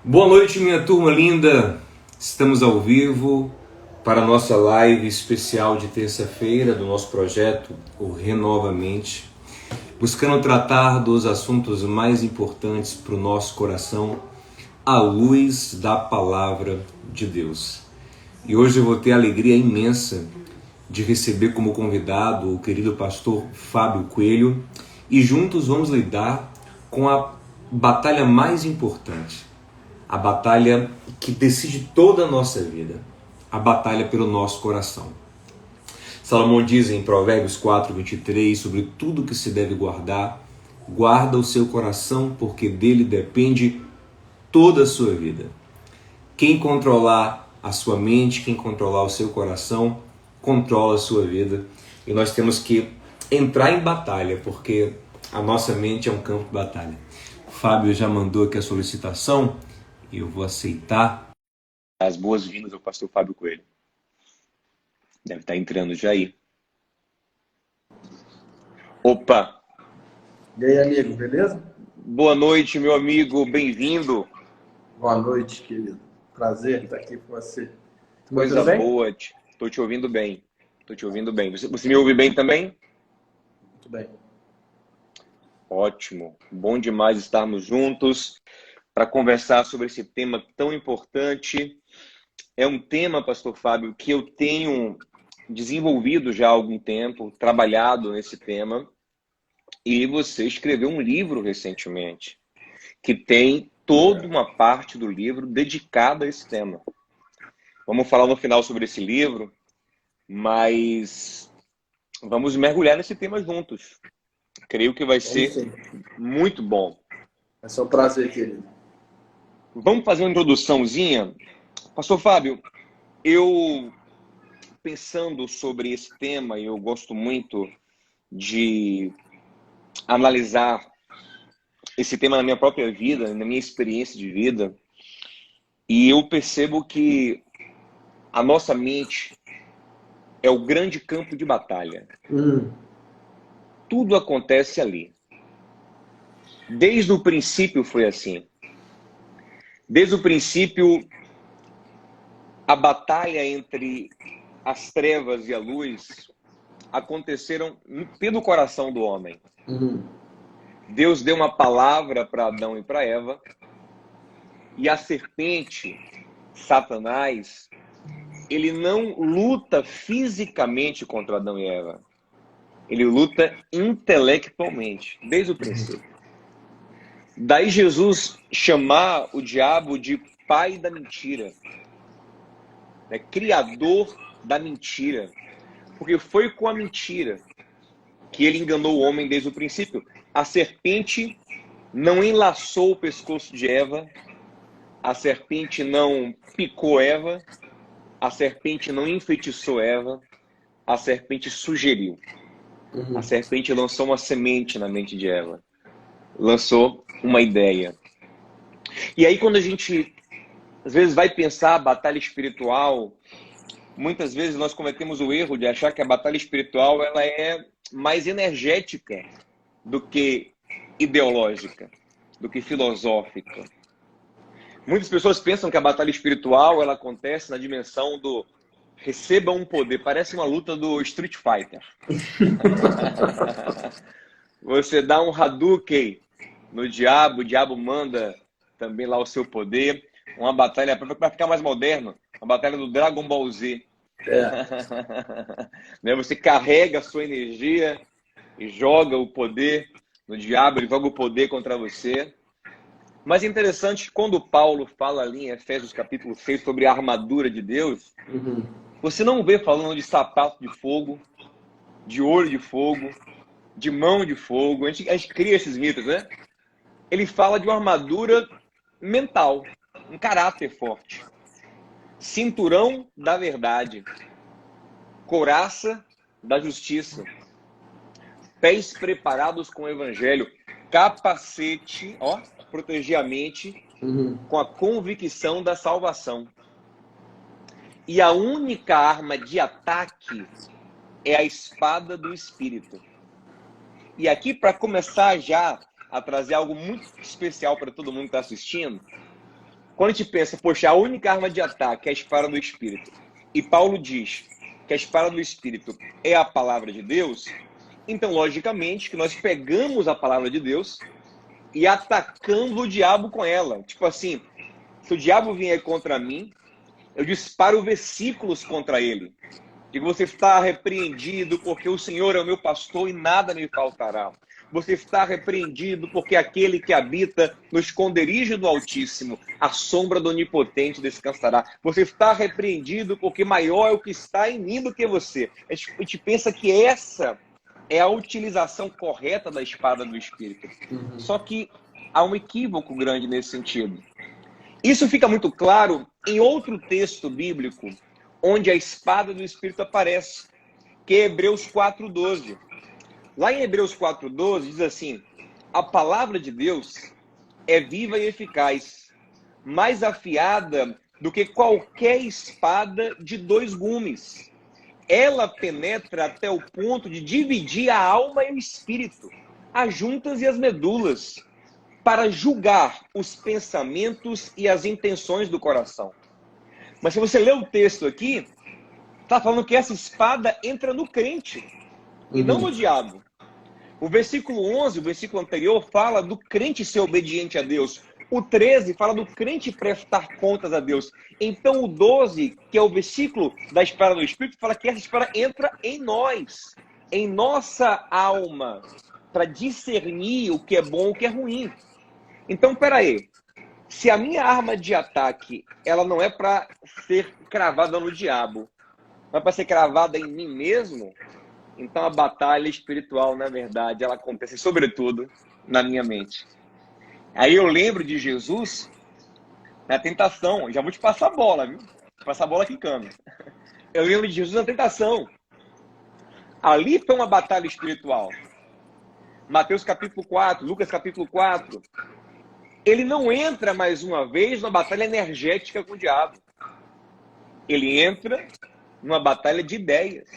Boa noite, minha turma linda. Estamos ao vivo para a nossa live especial de terça-feira do nosso projeto, o Renovamente, buscando tratar dos assuntos mais importantes para o nosso coração, à luz da palavra de Deus. E hoje eu vou ter a alegria imensa de receber como convidado o querido pastor Fábio Coelho e juntos vamos lidar com a batalha mais importante, a batalha que decide toda a nossa vida, a batalha pelo nosso coração. Salomão diz em Provérbios 4:23, sobre tudo que se deve guardar, guarda o seu coração, porque dele depende toda a sua vida. Quem controlar a sua mente, quem controlar o seu coração, controla a sua vida. E nós temos que entrar em batalha, porque a nossa mente é um campo de batalha. O Fábio já mandou aqui a solicitação, e eu vou aceitar. As boas-vindas ao pastor Fábio Coelho. Deve estar entrando já aí. Opa! E aí, amigo, beleza? Boa noite, meu amigo, bem-vindo. Boa noite, querido. Prazer estar aqui com você. Coisa boa, estou te ouvindo bem. Você me ouve bem também? Muito bem. Ótimo, bom demais estarmos juntos para conversar sobre esse tema tão importante. É um tema, pastor Fábio, que eu tenho desenvolvido já há algum tempo, trabalhado nesse tema, e você escreveu um livro recentemente, que tem toda uma parte do livro dedicada a esse tema. Vamos falar no final sobre esse livro, mas vamos mergulhar nesse tema juntos. Creio que vai ser muito bom. É só um prazer, querido. Vamos fazer uma introduçãozinha? Pastor Fábio, eu pensando sobre esse tema, eu gosto muito de analisar esse tema na minha própria vida, na minha experiência de vida, e eu percebo que a nossa mente é o grande campo de batalha. Tudo acontece ali. Desde o princípio foi assim. Desde o princípio, a batalha entre as trevas e a luz aconteceram pelo coração do homem. Deus deu uma palavra para Adão e para Eva, e a serpente, Satanás, ele não luta fisicamente contra Adão e Eva. Ele luta intelectualmente, desde o princípio. Daí Jesus chamar o diabo de pai da mentira, né? Criador da mentira. Porque foi com a mentira que ele enganou o homem desde o princípio. A serpente não enlaçou o pescoço de Eva, a serpente não picou Eva, a serpente não enfeitiçou Eva, a serpente sugeriu. A serpente lançou uma semente na mente de Eva. Lançou uma ideia. E aí quando a gente, às vezes, vai pensar a batalha espiritual, muitas vezes nós cometemos o erro de achar que a batalha espiritual ela é mais energética do que ideológica, do que filosófica. Muitas pessoas pensam que a batalha espiritual ela acontece na dimensão do receba um poder. Parece uma luta do Street Fighter. Você dá um Hadouken no diabo, o diabo manda também lá o seu poder. Uma batalha para ficar mais moderno, uma batalha do Dragon Ball Z. Você carrega a sua energia e joga o poder no diabo, ele joga o poder contra você. Mas é interessante, quando Paulo fala ali em Efésios capítulo 6 sobre a armadura de Deus, você não vê falando de sapato de fogo, de olho de fogo, de mão de fogo. A gente cria esses mitos, né? Ele fala de uma armadura mental, um caráter forte. Cinturão da verdade, couraça da justiça, pés preparados com o evangelho, capacete, proteger a mente com a convicção da salvação. E a única arma de ataque é a espada do Espírito. E aqui, para começar já a trazer algo muito especial para todo mundo que está assistindo, Quando a gente pensa, poxa, a única arma de ataque é a espada do Espírito, e Paulo diz que a espada do Espírito é a palavra de Deus, então, logicamente, que nós pegamos a palavra de Deus e atacamos o diabo com ela. Tipo assim, se o diabo vier contra mim, eu disparo versículos contra ele. Digo, você está repreendido porque o Senhor é o meu pastor e nada me faltará. Você está repreendido porque aquele que habita no esconderijo do Altíssimo, a sombra do Onipotente descansará. Você está repreendido porque maior é o que está em mim do que você. A gente pensa que essa é a utilização correta da espada do Espírito. Só que há um equívoco grande nesse sentido. Isso fica muito claro em outro texto bíblico, onde a espada do Espírito aparece, que é Hebreus 4:12. Lá em Hebreus 4:12 diz assim: a palavra de Deus é viva e eficaz, mais afiada do que qualquer espada de 2 gumes. Ela penetra até o ponto de dividir a alma e o espírito, as juntas e as medulas, para julgar os pensamentos e as intenções do coração. Mas se você ler o texto aqui, está falando que essa espada entra no crente e não no diabo. O versículo 11, o versículo anterior, fala do crente ser obediente a Deus. O 13 fala do crente prestar contas a Deus. Então o 12, que é o versículo da espada do Espírito, fala que essa espada entra em nós, em nossa alma, para discernir o que é bom e o que é ruim. Então, peraí. Se a minha arma de ataque, ela não é para ser cravada no diabo, mas para ser cravada em mim mesmo, então a batalha espiritual, na verdade, ela acontece sobretudo na minha mente. Aí eu lembro de Jesus na tentação. Já vou te passar a bola, viu? Vou passar a bola quicando. Eu lembro de Jesus na tentação. Ali foi uma batalha espiritual. Mateus capítulo 4, Lucas capítulo 4. Ele não entra mais uma vez numa batalha energética com o diabo. Ele entra numa batalha de ideias.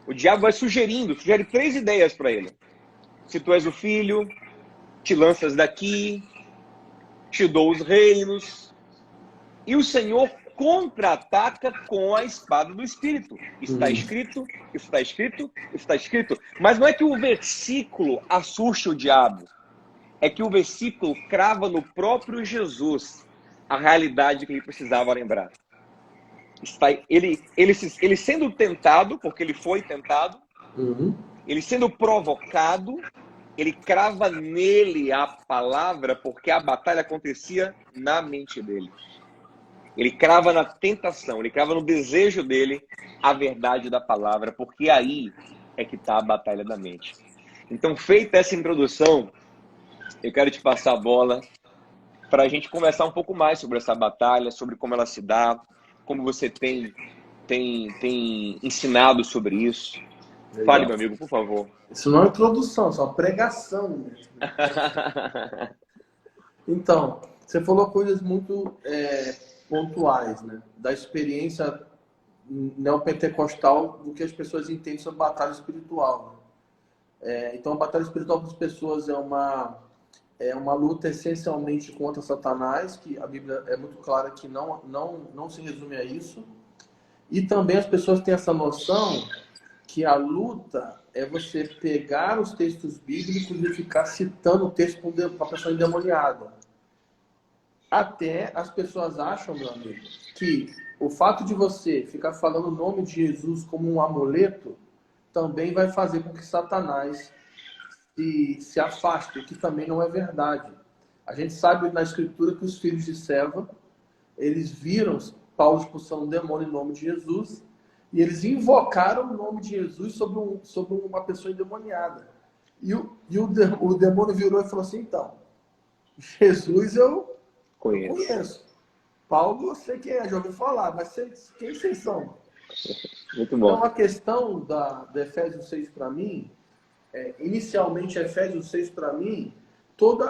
O diabo vai sugere 3 ideias para ele. Se tu és o filho, te lanças daqui, te dou os reinos. E o Senhor contra-ataca com a espada do Espírito. Está escrito, está escrito, está escrito. Mas não é que o versículo assuste o diabo. É que o versículo crava no próprio Jesus a realidade que ele precisava lembrar. Ele sendo tentado, porque ele foi tentado, ele sendo provocado, ele crava nele a palavra, porque a batalha acontecia na mente dele. Ele crava na tentação, ele crava no desejo dele a verdade da palavra, porque aí é que está a batalha da mente. Então, feita essa introdução, eu quero te passar a bola para a gente conversar um pouco mais sobre essa batalha, sobre como ela se dá, como você tem ensinado sobre isso. Legal. Fale, meu amigo, por favor. Isso não é introdução, isso é uma pregação. Então, você falou coisas muito pontuais, né? Da experiência neopentecostal, do que as pessoas entendem sobre batalha espiritual. Então, a batalha espiritual para as pessoas é uma luta essencialmente contra Satanás, que a Bíblia é muito clara que não se resume a isso. E também as pessoas têm essa noção que a luta é você pegar os textos bíblicos e ficar citando o texto para a pessoa endemoniada. Até as pessoas acham, meu amigo, que o fato de você ficar falando o nome de Jesus como um amuleto também vai fazer com que Satanás se afaste, o que também não é verdade. A gente sabe na Escritura que os filhos de Seva, eles viram Paulo expulsando um demônio em nome de Jesus e eles invocaram o nome de Jesus sobre uma pessoa endemoniada. E o demônio virou e falou assim: então, Jesus eu conheço. Paulo eu sei quem é, já ouvi falar, mas quem vocês são? Muito bom. Então a questão do Efésios 6 para mim, inicialmente Efésios 6 para mim, todos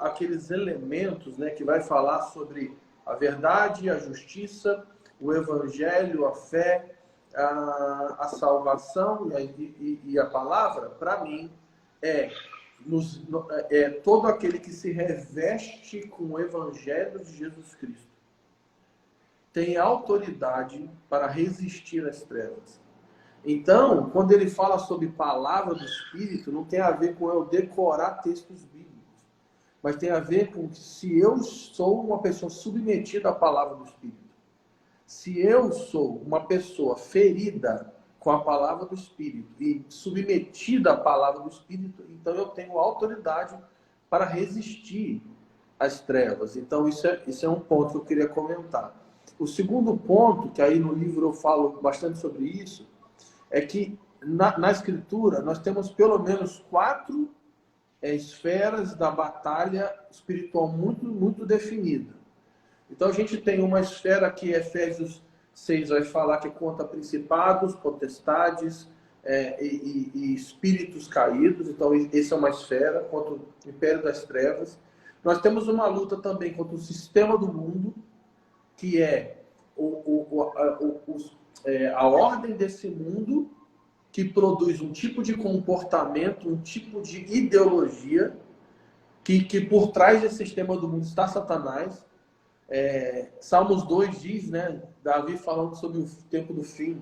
aqueles elementos, né, que vai falar sobre a verdade, a justiça, o evangelho, a fé, a salvação e a palavra, para mim, todo aquele que se reveste com o Evangelho de Jesus Cristo tem autoridade para resistir às trevas. Então, quando ele fala sobre palavra do Espírito, não tem a ver com eu decorar textos bíblicos, mas tem a ver com se eu sou uma pessoa submetida à palavra do Espírito. Se eu sou uma pessoa ferida com a palavra do Espírito e submetida à palavra do Espírito, então eu tenho autoridade para resistir às trevas. Então, isso é um ponto que eu queria comentar. O segundo ponto, que aí no livro eu falo bastante sobre isso, é que na Escritura nós temos pelo menos 4 esferas da batalha espiritual muito definida. Então a gente tem uma esfera que Efésios 6 vai falar que conta principados, potestades e espíritos caídos. Então essa é uma esfera contra o império das trevas. Nós temos uma luta também contra o sistema do mundo, que é a ordem desse mundo, que produz um tipo de comportamento, um tipo de ideologia, que por trás desse sistema do mundo está Satanás. Salmos 2 diz, né, Davi falando sobre o tempo do fim,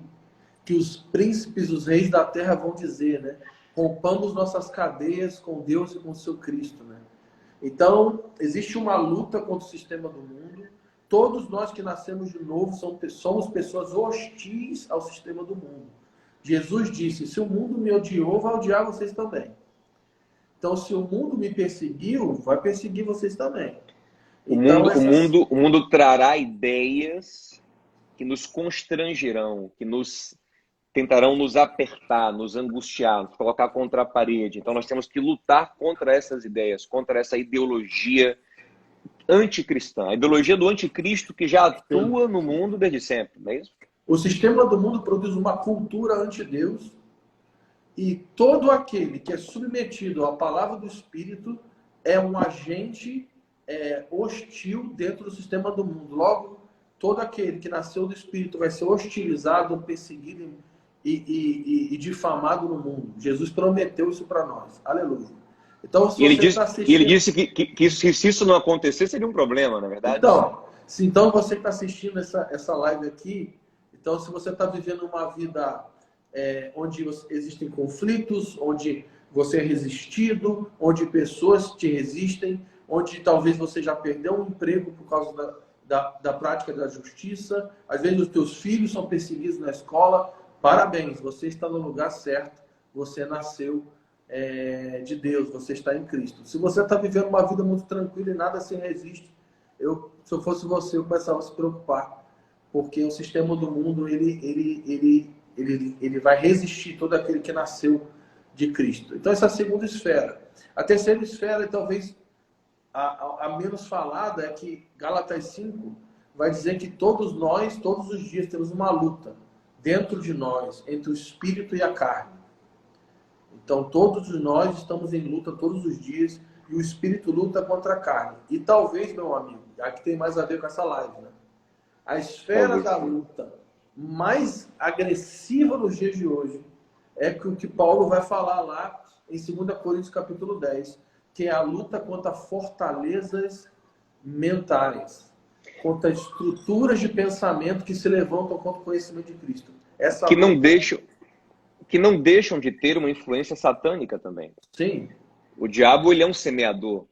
que os príncipes, os reis da terra vão dizer, né, rompamos nossas cadeias com Deus e com o seu Cristo, né? Então, existe uma luta contra o sistema do mundo. Todos nós que nascemos de novo somos pessoas hostis ao sistema do mundo. Jesus disse, se o mundo me odiou, vai odiar vocês também. Então, se o mundo me perseguiu, vai perseguir vocês também. Então, o mundo trará ideias que nos constrangerão, que tentarão nos apertar, nos angustiar, nos colocar contra a parede. Então, nós temos que lutar contra essas ideias, contra essa ideologia anticristã, a ideologia do anticristo que já atua no mundo desde sempre, não é isso? O sistema do mundo produz uma cultura anti-Deus, e todo aquele que é submetido à palavra do Espírito é um agente hostil dentro do sistema do mundo. Logo, todo aquele que nasceu do Espírito vai ser hostilizado, perseguido e difamado no mundo. Jesus prometeu isso para nós. Aleluia. Então, se ele disse que se isso não acontecer, seria um problema, na verdade? Então você que está assistindo essa live aqui, então se você está vivendo uma vida onde existem conflitos, onde você é resistido, onde pessoas te resistem, onde talvez você já perdeu um emprego por causa da prática da justiça, às vezes os teus filhos são perseguidos na escola, parabéns, você está no lugar certo, você nasceu de Deus, você está em Cristo. Se você está vivendo uma vida muito tranquila e nada se resiste, se eu fosse você, eu começava a se preocupar, porque o sistema do mundo ele vai resistir todo aquele que nasceu de Cristo. Então essa é a segunda esfera. A terceira esfera, talvez a menos falada, é que Gálatas 5 vai dizer que todos nós, todos os dias, temos uma luta dentro de nós, entre o espírito e a carne. Então, todos nós estamos em luta todos os dias, e o espírito luta contra a carne. E talvez, meu amigo, aqui tem mais a ver com essa live, né? A esfera da luta mais agressiva nos dias de hoje é o que Paulo vai falar lá em 2 Coríntios capítulo 10, que é a luta contra fortalezas mentais, contra estruturas de pensamento que se levantam contra o conhecimento de Cristo. Que não deixam de ter uma influência satânica também. Sim. O diabo, ele é um semeador.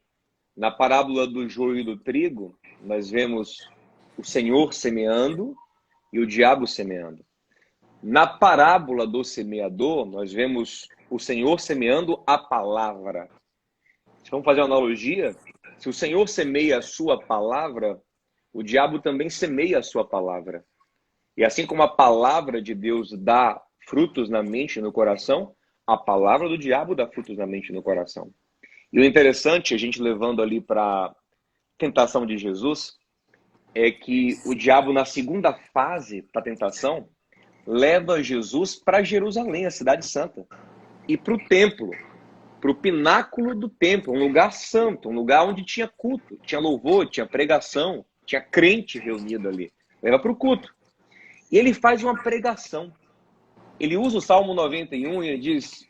Na parábola do joio e do trigo, nós vemos o Senhor semeando e o diabo semeando. Na parábola do semeador, nós vemos o Senhor semeando a palavra. Se vamos fazer uma analogia, se o Senhor semeia a sua palavra, o diabo também semeia a sua palavra. E assim como a palavra de Deus dá frutos na mente e no coração, a palavra do diabo dá frutos na mente e no coração. E o interessante, a gente levando ali para a tentação de Jesus, é que o diabo, na segunda fase da tentação, leva Jesus para Jerusalém, a cidade santa, e para o templo, para o pináculo do templo, um lugar santo, um lugar onde tinha culto, tinha louvor, tinha pregação, tinha crente reunido ali. Leva para o culto. E ele faz uma pregação. Ele usa o Salmo 91 e ele diz: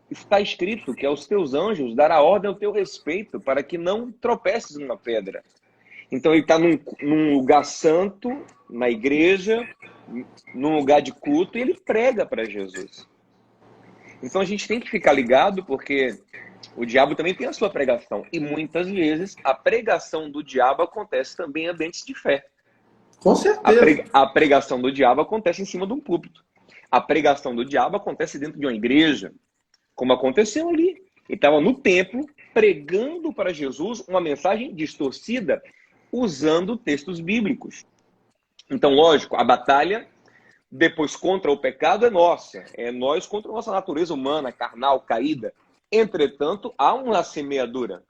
está escrito que aos teus anjos dará ordem ao teu respeito para que não tropeces numa pedra. Então ele está num lugar santo, na igreja, num lugar de culto, e ele prega para Jesus. Então a gente tem que ficar ligado, porque o diabo também tem a sua pregação. E muitas vezes a pregação do diabo acontece também em ambientes de fé. Com certeza. A pregação do diabo acontece em cima de um púlpito. A pregação do diabo acontece dentro de uma igreja, como aconteceu ali. Ele estava no templo pregando para Jesus uma mensagem distorcida, usando textos bíblicos. Então, lógico, a batalha depois contra o pecado é nossa. É nós contra a nossa natureza humana, carnal, caída. Entretanto, há uma semeadura.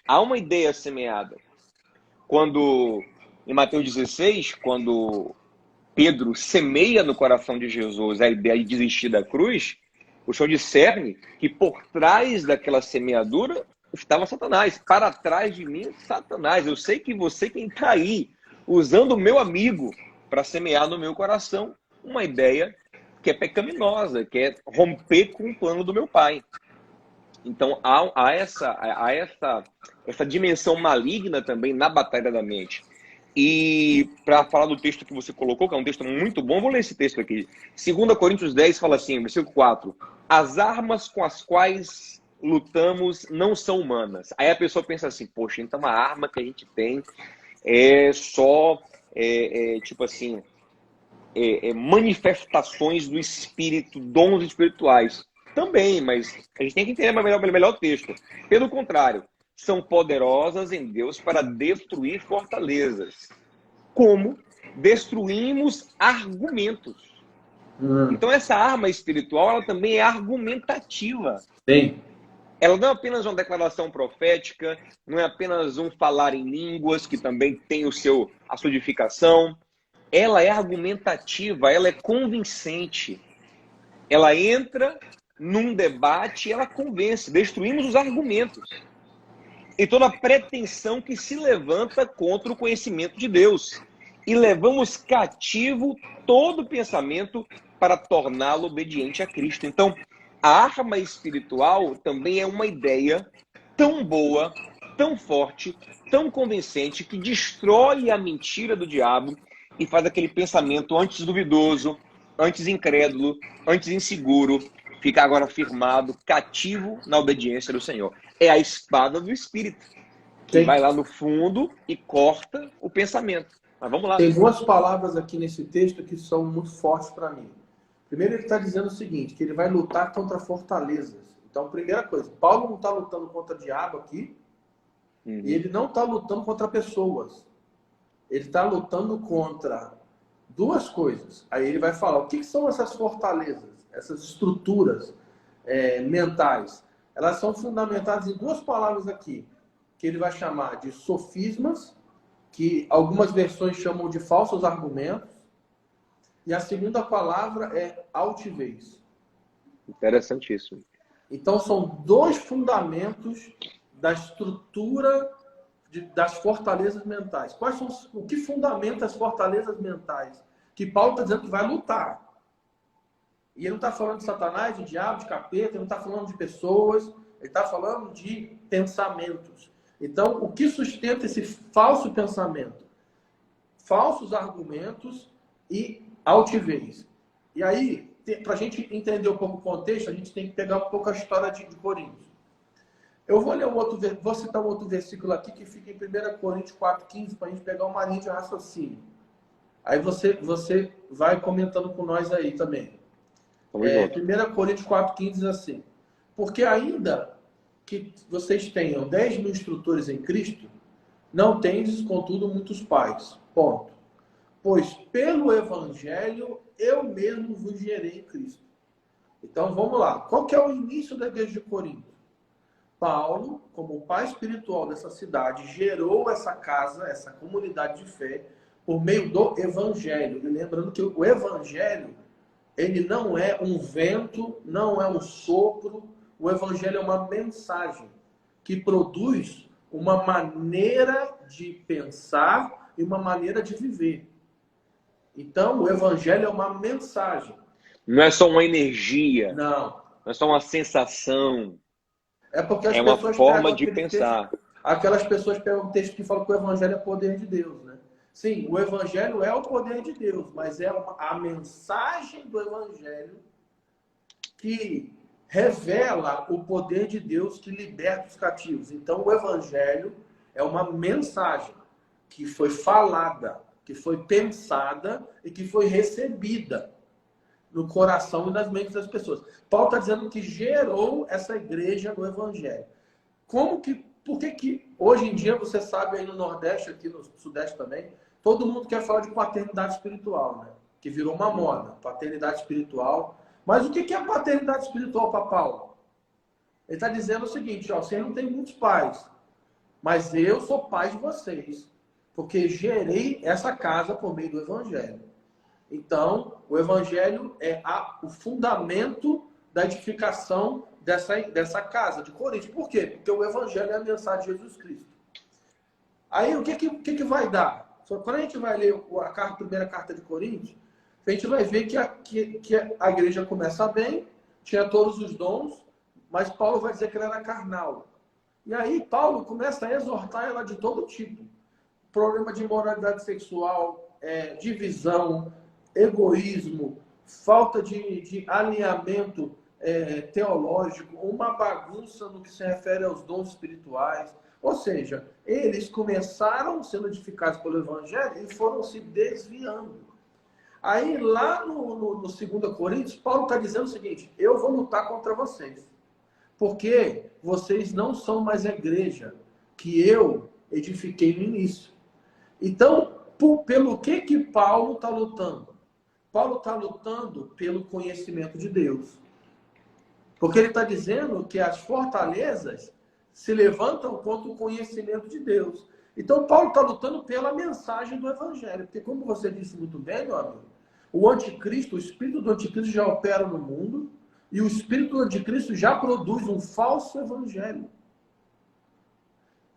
Há uma ideia semeada. Quando, em Mateus 16, quando Pedro semeia no coração de Jesus a ideia de desistir da cruz, o Senhor discerne que por trás daquela semeadura estava Satanás. Para trás de mim, Satanás. Eu sei que você quem está aí, usando o meu amigo para semear no meu coração uma ideia que é pecaminosa, que é romper com o plano do meu pai. Então, há essa dimensão maligna também na batalha da mente. E para falar do texto que você colocou, que é um texto muito bom, vou ler esse texto aqui. 2 Coríntios 10 fala assim, versículo 4. As armas com as quais lutamos não são humanas. Aí a pessoa pensa assim, poxa, então a arma que a gente tem é só, tipo assim, manifestações do espírito, dons espirituais. Também, mas a gente tem que entender melhor o texto. Pelo contrário, são poderosas em Deus para destruir fortalezas. Como destruímos argumentos. Então essa arma espiritual, ela também é argumentativa. Sim. Ela não é apenas uma declaração profética, não é apenas um falar em línguas, que também tem a sua edificação. Ela é argumentativa, ela é convincente. Ela entra num debate e ela convence. Destruímos os argumentos. E toda a pretensão que se levanta contra o conhecimento de Deus. E levamos cativo todo pensamento para torná-lo obediente a Cristo. Então, a arma espiritual também é uma ideia tão boa, tão forte, tão convincente, que destrói a mentira do diabo e faz aquele pensamento antes duvidoso, antes incrédulo, antes inseguro, ficar agora firmado, cativo na obediência do Senhor. É a espada do Espírito, que vai lá no fundo e corta o pensamento. Mas vamos lá. Tem duas palavras aqui nesse texto que são muito fortes para mim. Primeiro, ele está dizendo o seguinte, que ele vai lutar contra fortalezas. Então, primeira coisa, Paulo não está lutando contra o diabo aqui, e ele não está lutando contra pessoas. Ele está lutando contra duas coisas. Aí ele vai falar, o que são essas fortalezas, essas estruturas mentais? Elas são fundamentadas em duas palavras aqui, que ele vai chamar de sofismas, que algumas versões chamam de falsos argumentos, e a segunda palavra é altivez. Interessantíssimo. Então, são dois fundamentos da estrutura das fortalezas mentais. O que fundamenta as fortalezas mentais? Que Paulo está dizendo que vai lutar. E ele não está falando de Satanás, de diabo, de capeta, ele não está falando de pessoas, ele está falando de pensamentos. Então, o que sustenta esse falso pensamento? Falsos argumentos e altivez. E aí, para a gente entender um pouco o contexto, a gente tem que pegar um pouco a história de Coríntios. Eu vou ler vou citar um outro versículo aqui que fica em 1 Coríntios 4,15 para a gente pegar uma linha de raciocínio. Aí você vai comentando com nós aí também. 1 Coríntios 4,15 diz assim: porque ainda que vocês tenham 10.000 instrutores em Cristo, não tendes, contudo, muitos pais. Ponto. Pois pelo Evangelho eu mesmo vos gerei em Cristo. Então vamos lá. Qual que é o início da igreja de Corinto? Paulo, como pai espiritual dessa cidade, gerou essa casa, essa comunidade de fé, por meio do Evangelho. E lembrando que o Evangelho, ele não é um vento, não é um sopro. O Evangelho é uma mensagem que produz uma maneira de pensar e uma maneira de viver. Então, o Evangelho é uma mensagem. Não é só uma energia. Não. Não é só uma sensação, É porque as é uma pessoas forma pegam de aquele pensar. texto, aquelas pessoas pegam o texto que fala que o evangelho é poder de Deus, né? Sim, o evangelho é o poder de Deus, mas é a mensagem do evangelho que revela o poder de Deus que liberta os cativos. Então, o evangelho é uma mensagem que foi falada, que foi pensada e que foi recebida no coração e nas mentes das pessoas. Paulo está dizendo que gerou essa igreja no evangelho. Por que hoje em dia, você sabe, aí no Nordeste, aqui no Sudeste também, todo mundo quer falar de paternidade espiritual, né? Que virou uma moda, paternidade espiritual. Mas o que é paternidade espiritual para Paulo? Ele está dizendo o seguinte, ó, vocês não têm muitos pais, mas eu sou pai de vocês, porque gerei essa casa por meio do evangelho. Então, o evangelho é o fundamento da edificação dessa casa de Corinto. Por quê? Porque o evangelho é a mensagem de Jesus Cristo. Aí, o que vai dar? Quando a gente vai ler a primeira carta de Coríntios, a gente vai ver que a igreja começa bem, tinha todos os dons, mas Paulo vai dizer que ela era carnal. E aí, Paulo começa a exortar ela de todo tipo. Problema de imoralidade sexual, divisão, egoísmo, falta de alinhamento teológico, uma bagunça no que se refere aos dons espirituais. Ou seja, eles começaram sendo edificados pelo Evangelho e foram se desviando. Aí, lá no 2 Coríntios, Paulo está dizendo o seguinte, eu vou lutar contra vocês, porque vocês não são mais a igreja que eu edifiquei no início. Então, pelo que Paulo está lutando? Paulo está lutando pelo conhecimento de Deus. Porque ele está dizendo que as fortalezas se levantam contra o conhecimento de Deus. Então, Paulo está lutando pela mensagem do Evangelho. Porque, como você disse muito bem, meu amigo, o anticristo, o espírito do anticristo já opera no mundo e o espírito do anticristo já produz um falso evangelho.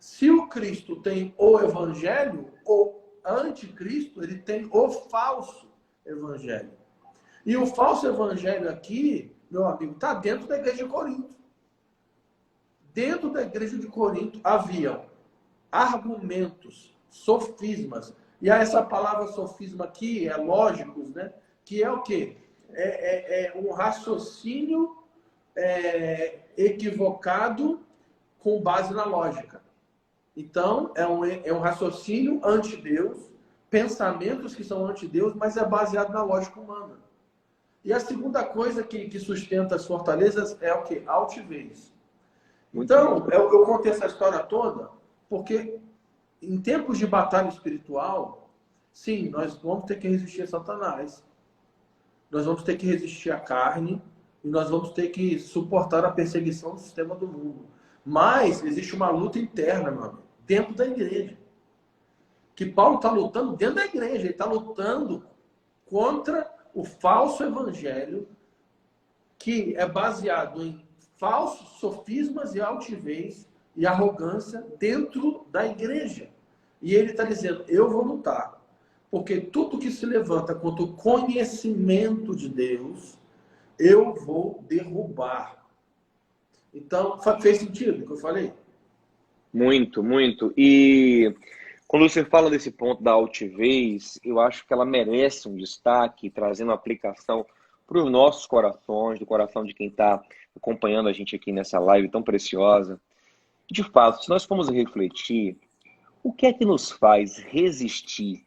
Se o Cristo tem o evangelho, o anticristo, ele tem o falso evangelho. E o falso evangelho aqui, meu amigo, está dentro da igreja de Corinto. Dentro da igreja de Corinto haviam argumentos, sofismas. E essa palavra sofisma aqui é lógicos, né? Que é o quê? É um raciocínio equivocado com base na lógica. Então, é um raciocínio anti-Deus, pensamentos que são anti-Deus, mas é baseado na lógica humana. E a segunda coisa que sustenta as fortalezas é o quê? A altivez. Então, eu contei essa história toda porque em tempos de batalha espiritual, sim, nós vamos ter que resistir a Satanás. Nós vamos ter que resistir à carne e nós vamos ter que suportar a perseguição do sistema do mundo. Mas existe uma luta interna, meu amigo, dentro da igreja. Que Paulo está lutando dentro da igreja. Ele está lutando contra o falso evangelho que é baseado em falsos sofismas e altivez e arrogância dentro da igreja. E ele está dizendo, eu vou lutar. Porque tudo que se levanta contra o conhecimento de Deus, eu vou derrubar. Então, fez sentido o que eu falei? Muito, muito. E quando você fala desse ponto da altivez, eu acho que ela merece um destaque, trazendo aplicação para os nossos corações, do coração de quem está acompanhando a gente aqui nessa live tão preciosa. De fato, se nós formos refletir, o que é que nos faz resistir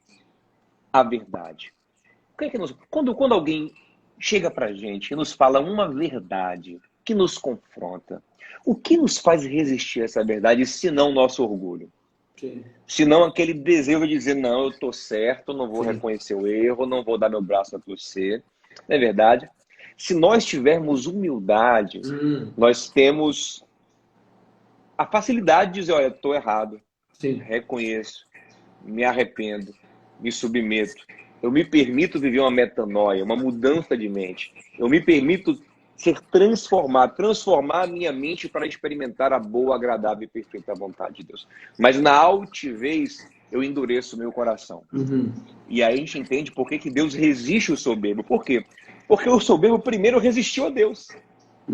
à verdade? O que é que quando alguém chega para a gente e nos fala uma verdade que nos confronta, o que nos faz resistir a essa verdade, se não o nosso orgulho? Sim. Se não aquele desejo de dizer, não, eu estou certo, não vou Sim. reconhecer o erro, não vou dar meu braço a torcer. Não é verdade? Se nós tivermos humildade, nós temos a facilidade de dizer, olha, estou errado, Sim. reconheço, me arrependo, me submeto. Eu me permito viver uma metanoia, uma mudança de mente. Eu me permito ser transformado, transformar a minha mente para experimentar a boa, agradável e perfeita vontade de Deus. Mas na altivez, eu endureço o meu coração. E aí a gente entende por que Deus resiste o soberbo. Por quê? Porque o soberbo primeiro resistiu a Deus.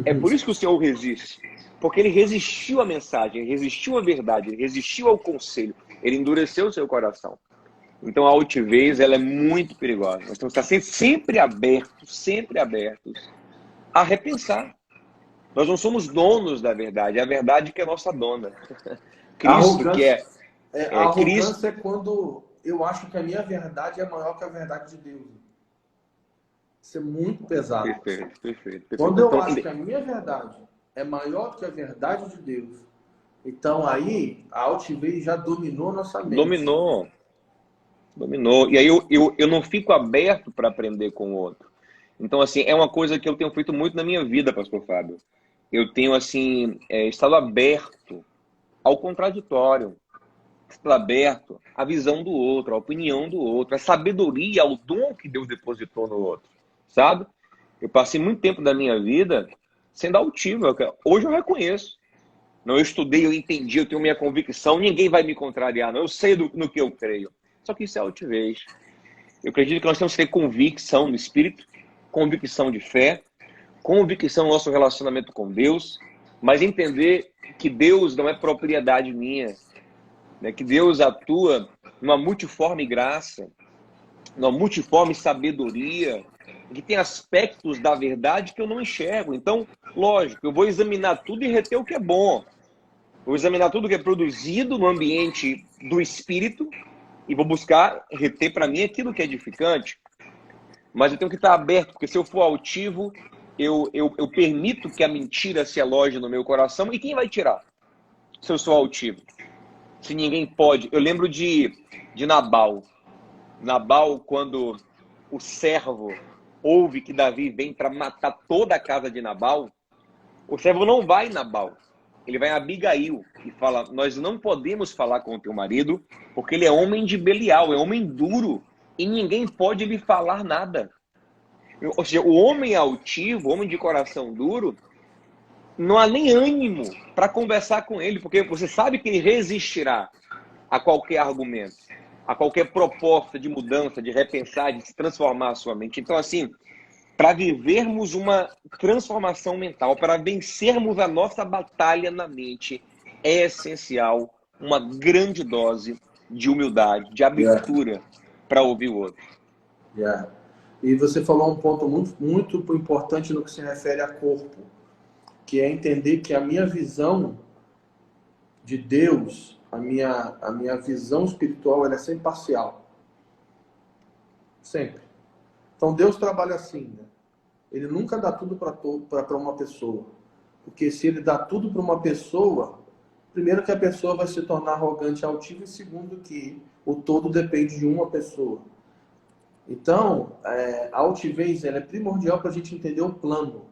É por isso que o Senhor resiste. Porque ele resistiu à mensagem, ele resistiu à verdade, ele resistiu ao conselho, ele endureceu o seu coração. Então a altivez, ela é muito perigosa. Nós temos que estar sempre abertos a repensar. Nós não somos donos da verdade, é a verdade que é nossa dona. A Cristo que arrogância, a é Cristo. arrogância é quando eu acho que a minha verdade é maior que a verdade de Deus. Isso é muito pesado. Perfeito. Quando eu Então, acho que a minha verdade é maior que a verdade de Deus, então aí a altivez já dominou nossa mente. dominou. E aí eu não fico aberto para aprender com o outro. Então, assim, é uma coisa que eu tenho feito muito na minha vida, pastor Fábio. Eu tenho, assim, estado aberto ao contraditório, estado aberto à visão do outro, à opinião do outro, à sabedoria, ao dom que Deus depositou no outro, sabe? Eu passei muito tempo da minha vida sendo altivo. Hoje eu reconheço. Não, eu estudei, eu entendi, eu tenho minha convicção, ninguém vai me contrariar, não. Eu sei no que eu creio. Só que isso é altivez. Eu acredito que nós temos que ter convicção no Espírito, convicção de fé, convicção no nosso relacionamento com Deus, mas entender que Deus não é propriedade minha, né? Que Deus atua numa multiforme graça, numa multiforme sabedoria, que tem aspectos da verdade que eu não enxergo. Então, lógico, eu vou examinar tudo e reter o que é bom. Vou examinar tudo que é produzido no ambiente do Espírito e vou buscar reter para mim aquilo que é edificante. Mas eu tenho que estar aberto, porque se eu for altivo, eu permito que a mentira se aloje no meu coração. E quem vai tirar se eu sou altivo? Se ninguém pode. Eu lembro de Nabal. Nabal, quando o servo ouve que Davi vem para matar toda a casa de Nabal, o servo não vai em Nabal. Ele vai em Abigail e fala: nós não podemos falar com o teu marido, porque ele é homem de Belial, é homem duro, e ninguém pode lhe falar nada. Ou seja, o homem altivo, o homem de coração duro, não há nem ânimo para conversar com ele, porque você sabe que ele resistirá a qualquer argumento, a qualquer proposta de mudança, de repensar, de se transformar a sua mente. Então, assim, para vivermos uma transformação mental, para vencermos a nossa batalha na mente, é essencial uma grande dose de humildade, de Yeah, abertura para ouvir o outro. yeah. E você falou um ponto muito importante no que se refere a corpo, que é entender que a minha visão de Deus, a minha visão espiritual, ela é sempre parcial. Sempre. Então Deus trabalha assim, né? Ele nunca dá tudo para uma pessoa. Porque se ele dá tudo para uma pessoa, primeiro que a pessoa vai se tornar arrogante e altiva, e segundo que o todo depende de uma pessoa. Então, a altivez ela é primordial para a gente entender o plano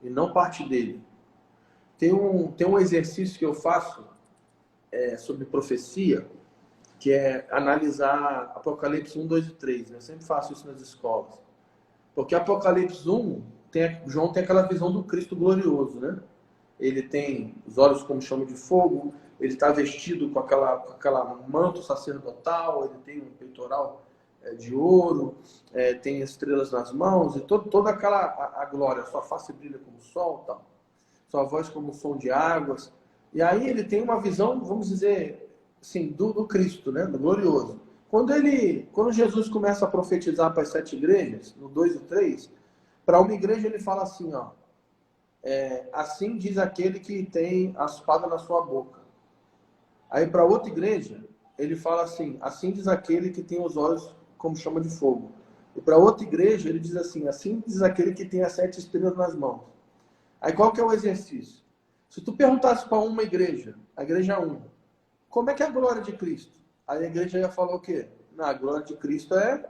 e não parte dele. Tem um exercício que eu faço sobre profecia, que é analisar Apocalipse 1, 2 e 3. Eu sempre faço isso nas escolas. Porque Apocalipse 1, João tem aquela visão do Cristo glorioso, né? Ele tem os olhos como chama de fogo, ele está vestido com aquela manto sacerdotal, ele tem um peitoral de ouro, tem estrelas nas mãos, e toda a glória, sua face brilha como o sol, tal. Sua voz como o som de águas. E aí ele tem uma visão, vamos dizer, assim, do Cristo, né? Do glorioso. Quando Jesus começa a profetizar para as 7 igrejas, no 2 e 3, para uma igreja ele fala assim, ó, assim diz aquele que tem a espada na sua boca. Aí para outra igreja, ele fala assim diz aquele que tem os olhos como chama de fogo. E para outra igreja, ele diz assim diz aquele que tem as 7 estrelas nas mãos. Aí qual que é o exercício? Se tu perguntasse para uma igreja, a igreja 1, como é que é a glória de Cristo? Aí a igreja ia falar o quê? Não, a glória de Cristo é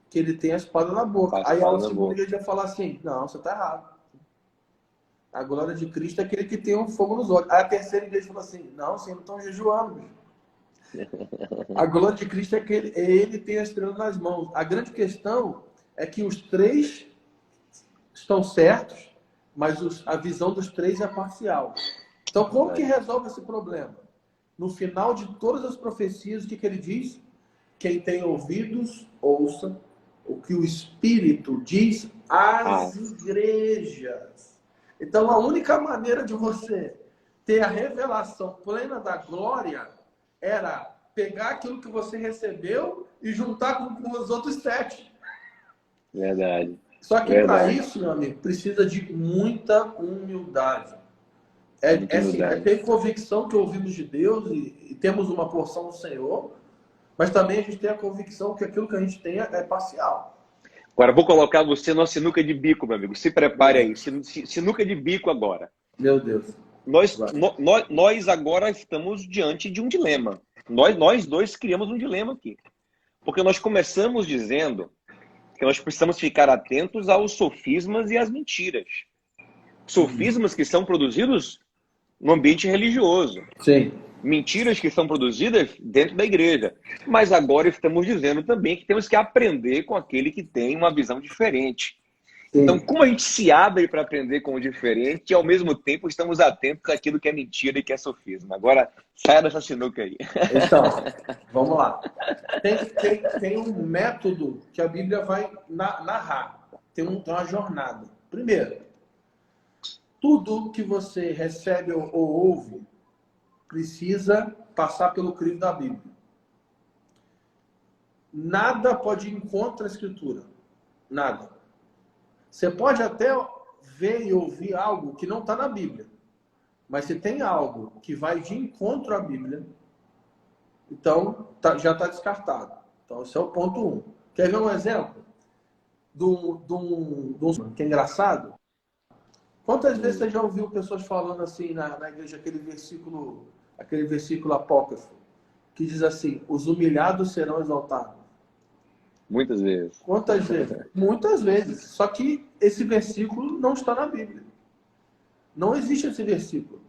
que ele tem a espada na boca. Aí a segunda igreja ia falar assim, não, você está errado. A glória de Cristo é aquele que tem um fogo nos olhos. Aí a terceira igreja falou assim, não, vocês não estão jejuando, bicho. A glória de Cristo é que ele tem a estrela nas mãos. A grande questão é que os 3 estão certos, mas a visão dos 3 é parcial. Então, como que resolve esse problema? No final de todas as profecias, o que ele diz? Quem tem ouvidos, ouça o que o Espírito diz às igrejas. Então, a única maneira de você ter a revelação plena da glória era pegar aquilo que você recebeu e juntar com os outros 7. Verdade. Só que para Verdade. isso, meu amigo, precisa de muita humildade. Muita Assim, é humildade. ter convicção que ouvimos de Deus e temos uma porção do Senhor, mas também a gente tem a convicção que aquilo que a gente tem é parcial. Agora, vou colocar você numa sinuca de bico, meu amigo. Se prepare aí. Sinuca de bico agora. Meu Deus. Nós agora estamos diante de um dilema. Nós dois criamos um dilema aqui. Porque nós começamos dizendo que nós precisamos ficar atentos aos sofismas e às mentiras. Sofismas que são produzidos no ambiente religioso. Sim. Mentiras que são produzidas dentro da igreja. Mas agora estamos dizendo também que temos que aprender com aquele que tem uma visão diferente. Sim. Então, como a gente se abre para aprender com o diferente e, ao mesmo tempo, estamos atentos àquilo que é mentira e que é sofisma. Agora, saia dessa sinuca aí. Então, vamos lá. Tem um método que a Bíblia vai narrar. Tem uma jornada. Primeiro, tudo que você recebe ou ouve precisa passar pelo crivo da Bíblia. Nada pode ir contra a Escritura. Nada. Você pode até ver e ouvir algo que não está na Bíblia. Mas se tem algo que vai de encontro à Bíblia, então já está descartado. Então esse é o ponto 1. Quer ver um exemplo? Que é engraçado? Quantas vezes você já ouviu pessoas falando assim na igreja, aquele versículo apócrifo, que diz assim, os humilhados serão exaltados? Muitas vezes. Quantas vezes? Muitas vezes. Só que esse versículo não está na Bíblia. Não existe esse versículo.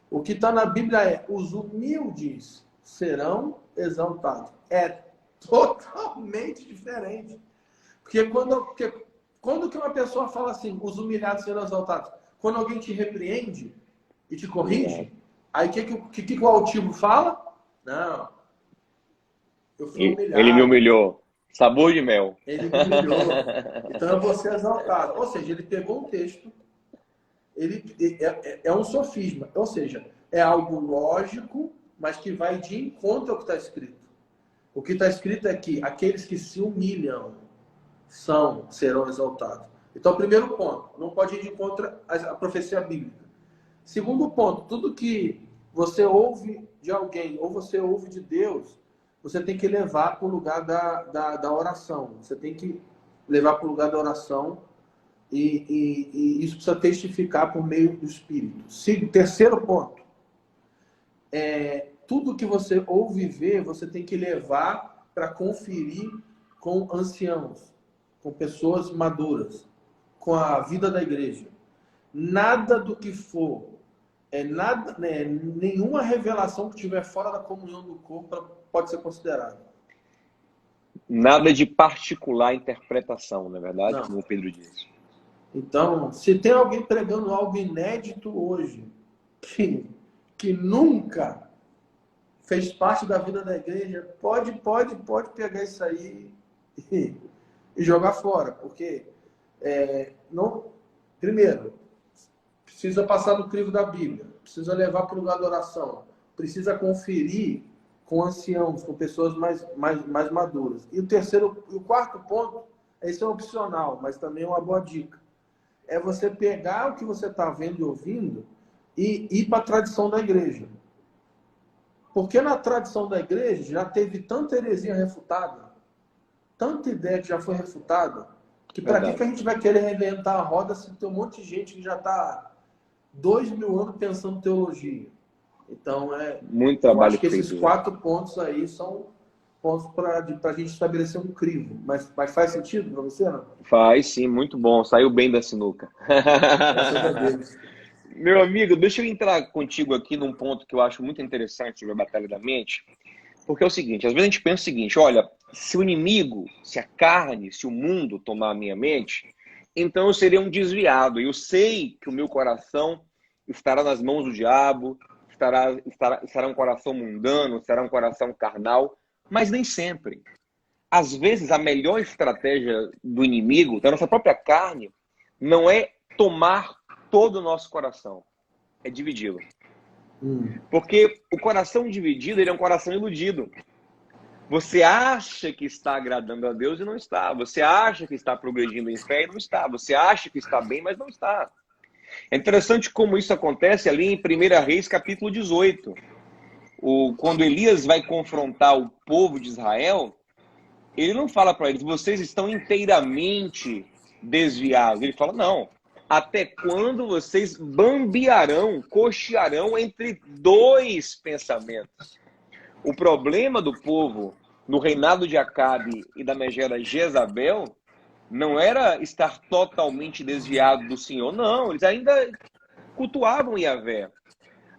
O que está na Bíblia é, os humildes serão exaltados. É totalmente diferente. Porque quando que uma pessoa fala assim, os humilhados serão exaltados? Quando alguém te repreende e te corrige, aí o que o altivo fala? Não. Eu fui humilhado. Ele me humilhou. Sabor de mel. Ele me humilhou. Então eu vou ser exaltado. Ou seja, ele pegou um texto, é um sofisma. Ou seja, é algo lógico, mas que vai de encontro ao que está escrito. O que está escrito é que aqueles que se humilham serão exaltados. Então, primeiro ponto, não pode ir de encontro à profecia bíblica. Segundo ponto, tudo que você ouve de alguém ou você ouve de Deus, você tem que levar para o lugar da oração. Você tem que levar para o lugar da oração e isso precisa testificar por meio do Espírito. Terceiro ponto, tudo que você ouve e vê, você tem que levar para conferir com anciãos, com pessoas maduras, com a vida da igreja. Nada do que for, nenhuma revelação que estiver fora da comunhão do corpo pode ser considerada. Nada de particular interpretação, não é verdade? Não. Como o Pedro disse. Então, se tem alguém pregando algo inédito hoje, que nunca fez parte da vida da igreja, pode pegar isso aí e jogar fora. Porque, primeiro, precisa passar no crivo da Bíblia, precisa levar para o lugar da oração, precisa conferir com anciãos, com pessoas mais maduras. E o quarto ponto, esse é opcional, mas também é uma boa dica. É você pegar o que você está vendo e ouvindo e ir para a tradição da igreja. Porque na tradição da igreja já teve tanta heresia refutada, tanta ideia que já foi refutada, que para que a gente vai querer reinventar a roda se tem um monte de gente que já está 2000 anos pensando teologia? Então, muito trabalho. Eu acho que esses 4 pontos aí são pontos para a gente estabelecer um crivo. Mas faz sentido para você, não? Faz, sim, muito bom. Saiu bem da sinuca. Meu amigo, deixa eu entrar contigo aqui num ponto que eu acho muito interessante sobre a batalha da mente. Porque é o seguinte, às vezes a gente pensa o seguinte, olha, se o inimigo, se a carne, se o mundo tomar a minha mente, então eu serei um desviado. Eu sei que o meu coração estará nas mãos do diabo, estará um coração mundano, será um coração carnal, mas nem sempre. Às vezes, a melhor estratégia do inimigo, da nossa própria carne, não é tomar todo o nosso coração, é dividi-lo. Porque o coração dividido, ele é um coração iludido. Você acha que está agradando a Deus e não está. Você acha que está progredindo em fé e não está. Você acha que está bem, mas não está. É interessante como isso acontece ali em 1 Reis, capítulo 18. Quando Elias vai confrontar o povo de Israel, ele não fala para eles, vocês estão inteiramente desviados. Ele fala, não, até quando vocês bambearão, cochearão entre dois pensamentos? O problema do povo no reinado de Acabe e da megera Jezabel não era estar totalmente desviado do Senhor, não. Eles ainda cultuavam Yahvé,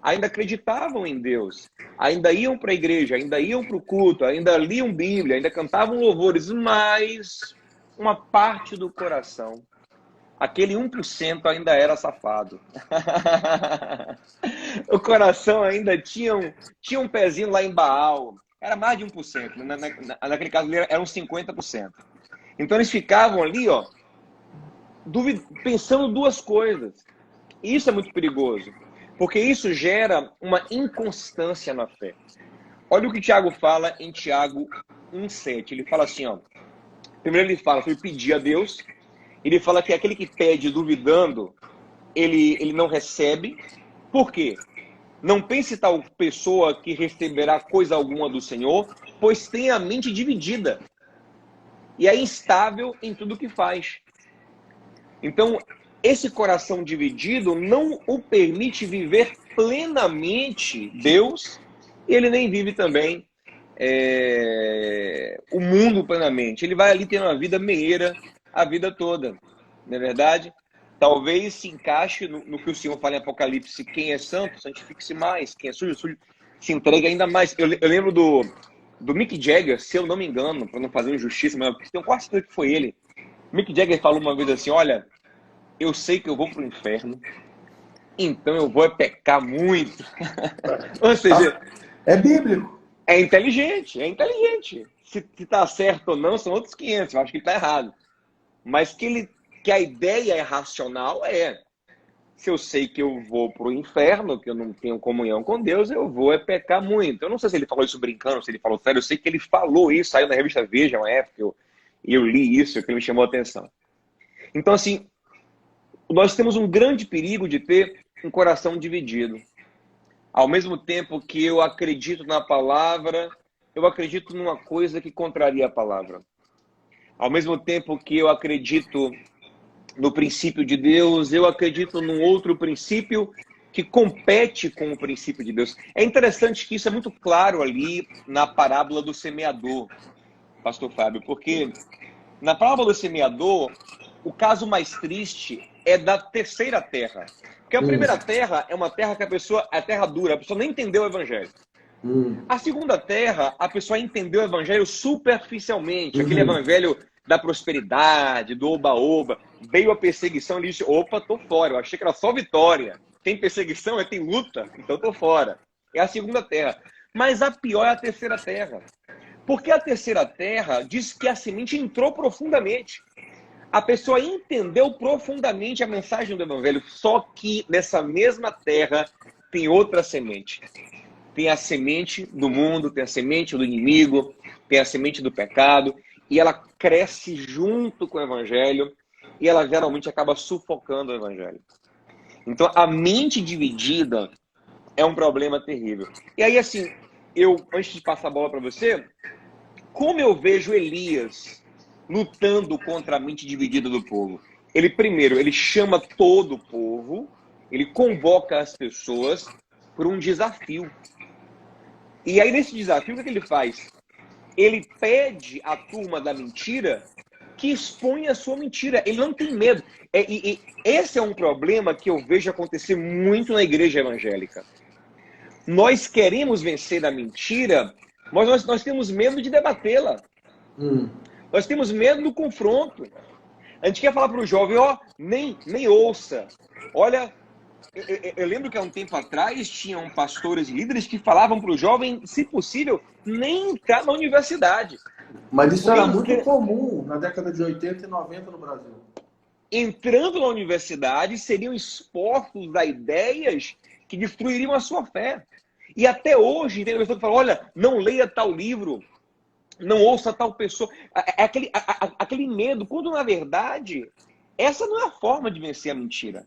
ainda acreditavam em Deus, ainda iam para a igreja, ainda iam para o culto, ainda liam Bíblia, ainda cantavam louvores, mas uma parte do coração, aquele 1% ainda era safado. O coração ainda tinha um pezinho lá em Baal. Era mais de 1%. Naquele caso, era uns 50%. Então, eles ficavam ali, ó, pensando duas coisas. E isso é muito perigoso, porque isso gera uma inconstância na fé. Olha o que Tiago fala em Tiago 1,7. Ele fala assim, ó. Primeiro ele fala sobre pedir a Deus. Ele fala que aquele que pede duvidando, ele não recebe. Por quê? Não pense tal pessoa que receberá coisa alguma do Senhor, pois tem a mente dividida e é instável em tudo que faz. Então, esse coração dividido não o permite viver plenamente Deus, e ele nem vive também o mundo plenamente. Ele vai ali ter uma vida meieira a vida toda, não é verdade? Talvez se encaixe no que o Senhor fala em Apocalipse, quem é santo, santifique-se mais, quem é sujo, sujo, se entregue ainda mais. Eu lembro do Mick Jagger, se eu não me engano, para não fazer injustiça, mas tenho quase certeza que foi ele. Mick Jagger falou uma vez assim, olha, eu sei que eu vou para o inferno, então eu vou pecar muito. Ou seja... É bíblico. É inteligente, é inteligente. Se está certo ou não, são outros 500, eu acho que está errado. Mas que a ideia é racional, se eu sei que eu vou para o inferno, que eu não tenho comunhão com Deus, eu vou pecar muito. Eu não sei se ele falou isso brincando, se ele falou sério, eu sei que ele falou isso, saiu na revista Veja, uma época, eu li isso, que me chamou a atenção. Então, assim, nós temos um grande perigo de ter um coração dividido. Ao mesmo tempo que eu acredito na palavra, eu acredito numa coisa que contraria a palavra. Ao mesmo tempo que eu acredito no princípio de Deus, eu acredito num outro princípio que compete com o princípio de Deus. É interessante que isso é muito claro ali na parábola do semeador, pastor Fábio, porque na parábola do semeador, o caso mais triste é da terceira terra. Porque a primeira terra é uma terra que é terra dura, a pessoa nem entendeu o evangelho. A segunda terra, a pessoa entendeu o evangelho superficialmente, aquele evangelho da prosperidade, do oba-oba. Veio a perseguição, ele disse, opa, tô fora, eu achei que era só vitória. Tem perseguição, tem luta, então tô fora. É a segunda terra. Mas a pior é a terceira terra. Porque a terceira terra diz que a semente entrou profundamente. A pessoa entendeu profundamente a mensagem do evangelho, só que nessa mesma terra tem outra semente. Tem a semente do mundo, tem a semente do inimigo, tem a semente do pecado, e ela cresce junto com o evangelho, e ela geralmente acaba sufocando o evangelho. Então, a mente dividida é um problema terrível. E aí, assim, antes de passar a bola para você, como eu vejo Elias lutando contra a mente dividida do povo? Ele chama todo o povo, ele convoca as pessoas por um desafio. E aí, nesse desafio, o que ele faz? Ele pede à turma da mentira que exponha a sua mentira. Ele não tem medo. Esse é um problema que eu vejo acontecer muito na igreja evangélica. Nós queremos vencer a mentira, mas nós temos medo de debatê-la. Nós temos medo do confronto. A gente quer falar para o jovem, nem ouça. Olha, eu lembro que há um tempo atrás tinham pastores e líderes que falavam para o jovem, se possível, nem entrar na universidade. Mas isso era muito comum na década de 80 e 90 no Brasil. entrando na universidade, seriam expostos a ideias que destruiriam a sua fé. E até hoje, tem pessoa que fala, olha, não leia tal livro, não ouça tal pessoa. É aquele medo, quando na verdade, essa não é a forma de vencer a mentira.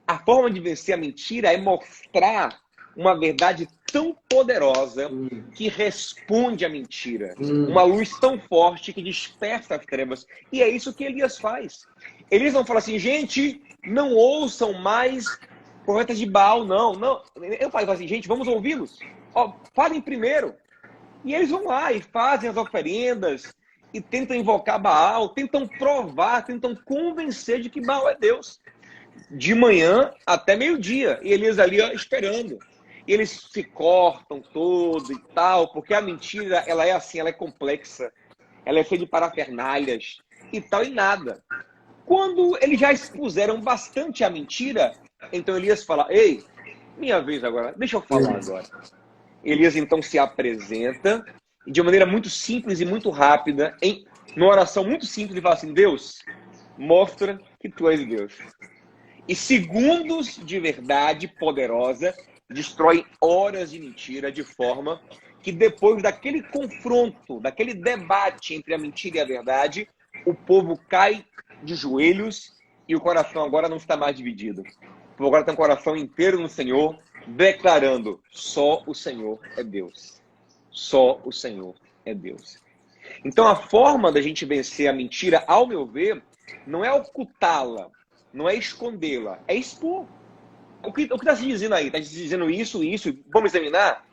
A forma de vencer a mentira é mostrar uma verdade tão poderosa que responde à mentira. Uma luz tão forte que dispersa as trevas. E é isso que Elias faz. Elias não fala assim, gente, não ouçam mais profetas de Baal, não. Eu falo assim, gente, vamos ouvi-los. Falem primeiro. E eles vão lá e fazem as oferendas e tentam invocar Baal, tentam provar, tentam convencer de que Baal é Deus. De manhã até meio-dia. E Elias ali esperando. E eles se cortam todo e tal, porque a mentira, ela é assim, ela é complexa. Ela é feita de parafernalhas e tal, e nada. Quando eles já expuseram bastante a mentira, então Elias fala, ei, minha vez agora, deixa eu falar agora. Elias então se apresenta, e de maneira muito simples e muito rápida, numa oração muito simples, ele fala assim, Deus, mostra que tu és Deus. E segundos de verdade poderosa destrói horas de mentira de forma que depois daquele confronto, daquele debate entre a mentira e a verdade, o povo cai de joelhos e o coração agora não está mais dividido. O povo agora tem o coração inteiro no Senhor, declarando, só o Senhor é Deus. Só o Senhor é Deus. Então a forma da gente vencer a mentira, ao meu ver, não é ocultá-la, não é escondê-la, é expor. O que está se dizendo aí? Está se dizendo isso, vamos examinar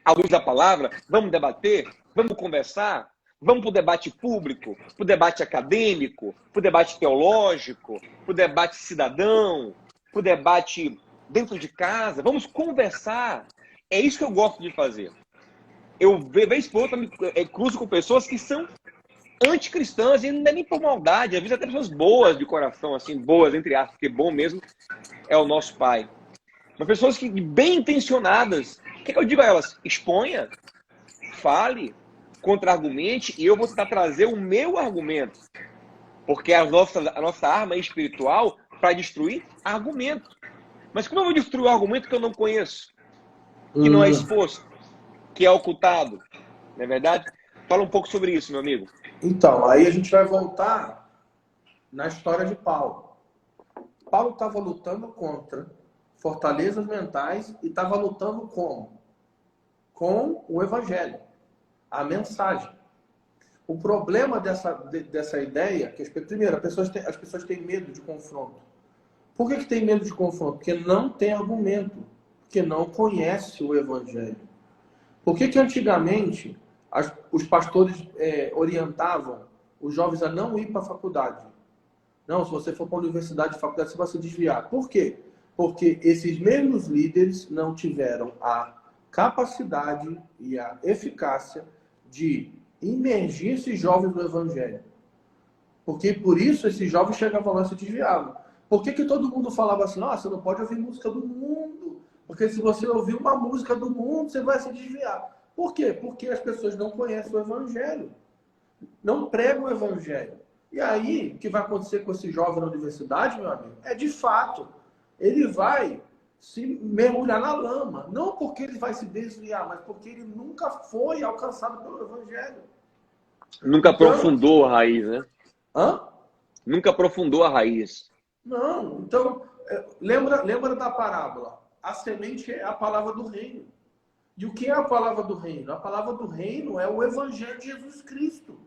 à luz da palavra, vamos debater, vamos conversar, vamos para o debate público, para o debate acadêmico, para o debate teológico, para o debate cidadão, para o debate dentro de casa, vamos conversar. É isso que eu gosto de fazer. Eu, vez por outra, cruzo com pessoas que são anticristãs, e não é nem por maldade, às vezes até pessoas boas de coração, assim, boas, entre aspas, porque bom mesmo é o nosso Pai. Mas pessoas que bem intencionadas, o que eu digo a elas? Exponha, fale, contra-argumente, e eu vou tentar trazer o meu argumento. Porque a nossa arma é espiritual para destruir argumento. Mas como eu vou destruir um argumento que eu não conheço? Que não é exposto? Que é ocultado? Não é verdade? Fala um pouco sobre isso, meu amigo. Então, aí a gente vai voltar na história de Paulo. Paulo estava lutando contra fortalezas mentais e estava lutando como? Com o evangelho, a mensagem. O problema dessa ideia, que primeiro, as pessoas têm medo de confronto. Por que tem medo de confronto? Porque não tem argumento, porque não conhece o evangelho. Por que antigamente os pastores orientavam os jovens a não ir para a faculdade? Não, se você for para a universidade e faculdade, você vai se desviar. Por quê? Porque esses mesmos líderes não tiveram a capacidade e a eficácia de imergir esses jovens no evangelho. Porque por isso esses jovens chegavam lá e se desviavam. Por que todo mundo falava assim, você não pode ouvir música do mundo? Porque se você ouvir uma música do mundo, você vai se desviar. Por quê? Porque as pessoas não conhecem o evangelho. Não pregam o evangelho. E aí, o que vai acontecer com esse jovem na universidade, meu amigo? É de fato, ele vai se mergulhar na lama. Não porque ele vai se desviar, mas porque ele nunca foi alcançado pelo evangelho. Nunca aprofundou a raiz, né? Hã? Nunca aprofundou a raiz. Não, então, lembra da parábola? A semente é a palavra do reino. E o que é a palavra do reino? A palavra do reino é o evangelho de Jesus Cristo.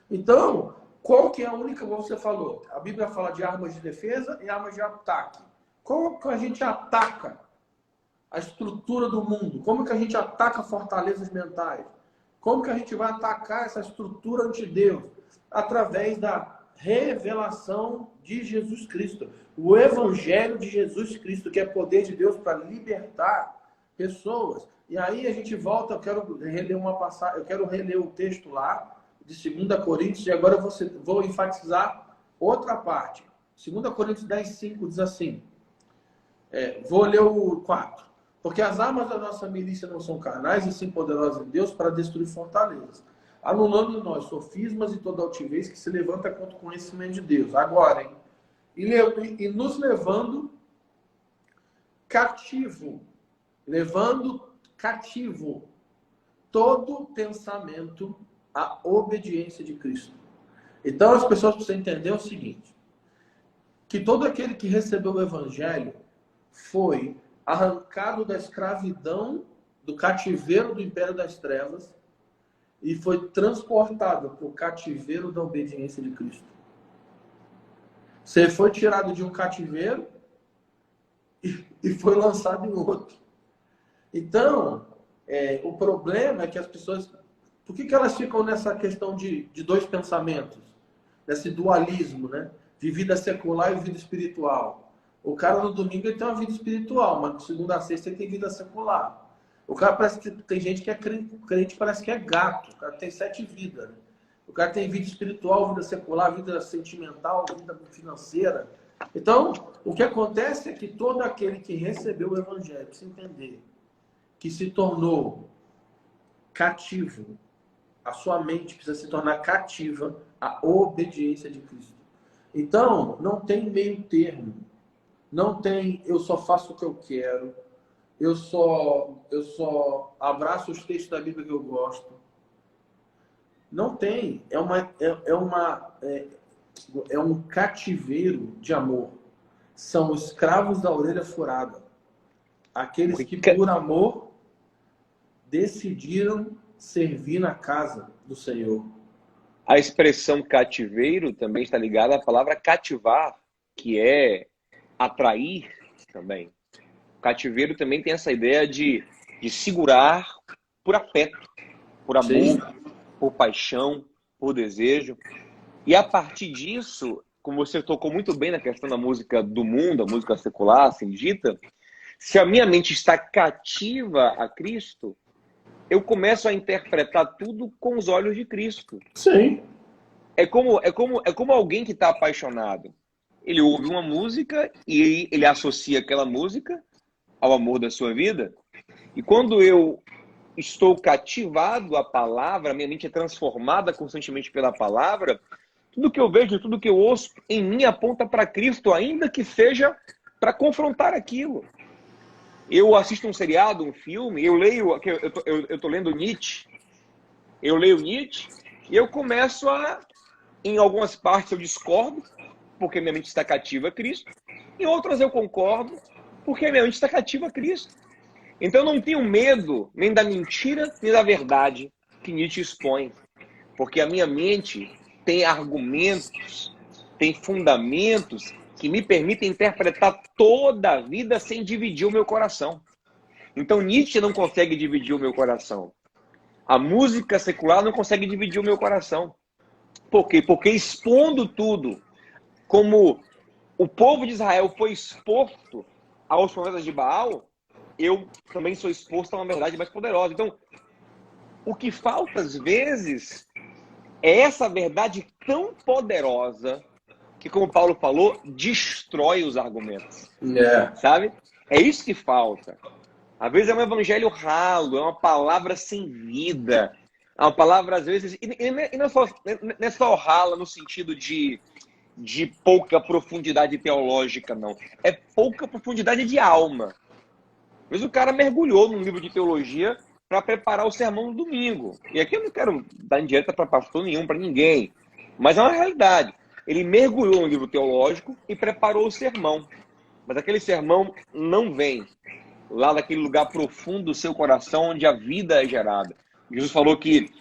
Então, qual que é a única, como você falou? A Bíblia fala de armas de defesa e armas de ataque. Como que a gente ataca a estrutura do mundo? Como que a gente ataca fortalezas mentais? Como que a gente vai atacar essa estrutura ante Deus? Através da revelação de Jesus Cristo. O evangelho de Jesus Cristo, que é poder de Deus para libertar pessoas. E aí a gente volta, eu quero reler o texto lá, de 2 Coríntios, e agora eu vou enfatizar outra parte. 2 Coríntios 10:5 diz assim, vou ler o 4. Porque as armas da nossa milícia não são carnais, e sim poderosas em Deus para destruir fortalezas, anulando em nós sofismas e toda altivez que se levanta contra o conhecimento de Deus. Agora, e nos levando cativo, todo pensamento à obediência de Cristo. Então as pessoas precisam entender o seguinte, que todo aquele que recebeu o Evangelho foi arrancado da escravidão, do cativeiro do império das trevas e foi transportado para o cativeiro da obediência de Cristo. Você foi tirado de um cativeiro e foi lançado em outro. Então, o problema é que as pessoas... Por que elas ficam nessa questão de dois pensamentos? Nesse dualismo, né? De vida secular e vida espiritual. O cara no domingo ele tem uma vida espiritual, mas de segunda a sexta ele tem vida secular. O cara parece que tem gente que é crente, parece que é gato. O cara tem 7 vidas. Né? O cara tem vida espiritual, vida secular, vida sentimental, vida financeira. Então, o que acontece é que todo aquele que recebeu o Evangelho precisa entender que se tornou cativo. A sua mente precisa se tornar cativa à obediência de Cristo. Então, não tem meio termo. Não tem eu só faço o que eu quero. Eu só abraço os textos da Bíblia que eu gosto. Não tem. É um cativeiro de amor. São escravos da orelha furada. Aqueles que, por amor, decidiram servir na casa do Senhor. A expressão cativeiro também está ligada à palavra cativar, que é atrair também. O cativeiro também tem essa ideia de segurar por afeto, por amor, sim, por paixão, por desejo. E a partir disso, como você tocou muito bem na questão da música do mundo, a música secular, assim dita, se a minha mente está cativa a Cristo, eu começo a interpretar tudo com os olhos de Cristo. Sim. É como alguém que está apaixonado. Ele ouve uma música e ele associa aquela música ao amor da sua vida. E quando eu estou cativado à palavra, minha mente é transformada constantemente pela palavra, tudo que eu vejo, tudo que eu ouço em mim aponta para Cristo, ainda que seja para confrontar aquilo. Eu assisto um seriado, um filme, eu estou lendo Nietzsche, eu leio Nietzsche e eu começo em algumas partes eu discordo, porque minha mente está cativa a Cristo, em outras eu concordo, porque minha mente está cativa a Cristo. Então eu não tenho medo nem da mentira, nem da verdade que Nietzsche expõe, porque a minha mente tem argumentos, tem fundamentos que me permitem interpretar toda a vida sem dividir o meu coração. Então Nietzsche não consegue dividir o meu coração. A música secular não consegue dividir o meu coração. Por quê? Porque expondo tudo, como o povo de Israel foi exposto aos profetas de Baal, eu também sou exposto a uma verdade mais poderosa. Então, o que falta às vezes é essa verdade tão poderosa que, como Paulo falou, destrói os argumentos. Sabe? É isso que falta. Às vezes é um evangelho ralo, é uma palavra sem vida. É uma palavra, às vezes... E não é só rala no sentido de pouca profundidade teológica, não. É pouca profundidade de alma. Às vezes o cara mergulhou num livro de teologia para preparar o sermão do domingo. E aqui eu não quero dar indireta para pastor nenhum, para ninguém. Mas é uma realidade. Ele mergulhou no livro teológico e preparou o sermão. Mas aquele sermão não vem lá daquele lugar profundo do seu coração onde a vida é gerada. Jesus falou que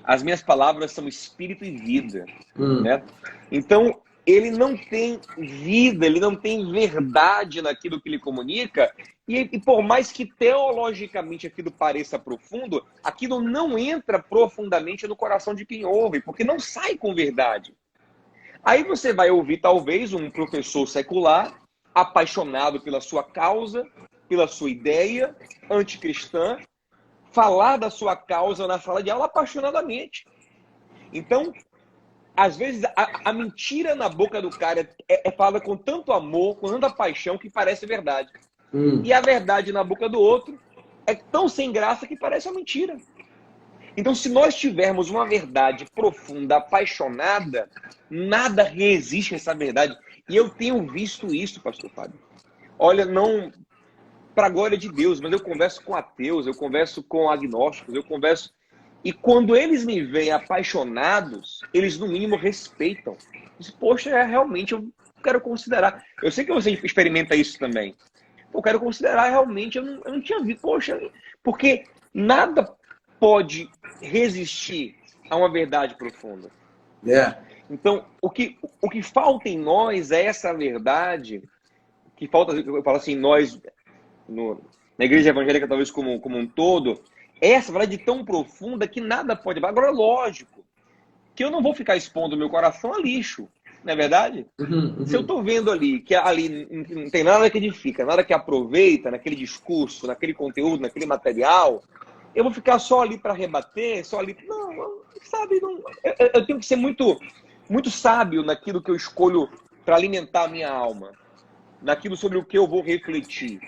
as minhas palavras são espírito e vida. Né? Então, ele não tem vida, ele não tem verdade naquilo que ele comunica. E por mais que teologicamente aquilo pareça profundo, aquilo não entra profundamente no coração de quem ouve, porque não sai com verdade. Aí você vai ouvir, talvez, um professor secular, apaixonado pela sua causa, pela sua ideia anticristã, falar da sua causa na sala de aula apaixonadamente. Então, às vezes, a mentira na boca do cara é falada com tanto amor, com tanta paixão, que parece verdade. E a verdade na boca do outro é tão sem graça que parece uma mentira. Então, se nós tivermos uma verdade profunda, apaixonada, nada resiste a essa verdade. E eu tenho visto isso, pastor Fábio. Olha, não para a glória de Deus, mas eu converso com ateus, eu converso com agnósticos, eu converso... E quando eles me veem apaixonados, eles no mínimo respeitam. Diz, poxa, realmente eu quero considerar. Eu sei que você experimenta isso também. Eu quero considerar realmente, eu não tinha visto, poxa, porque nada pode resistir a uma verdade profunda. Então, o que falta em nós é essa verdade, que falta, eu falo assim, nós, na igreja evangélica talvez como um todo, é essa verdade tão profunda que nada pode... Agora, lógico, que eu não vou ficar expondo meu coração a lixo, não é verdade? Se eu estou vendo ali que ali não tem nada que edifica, nada que aproveita naquele discurso, naquele conteúdo, naquele material, eu vou ficar só ali para rebater, só ali... Não, sabe, não, eu tenho que ser muito, muito sábio naquilo que eu escolho para alimentar a minha alma, naquilo sobre o que eu vou refletir.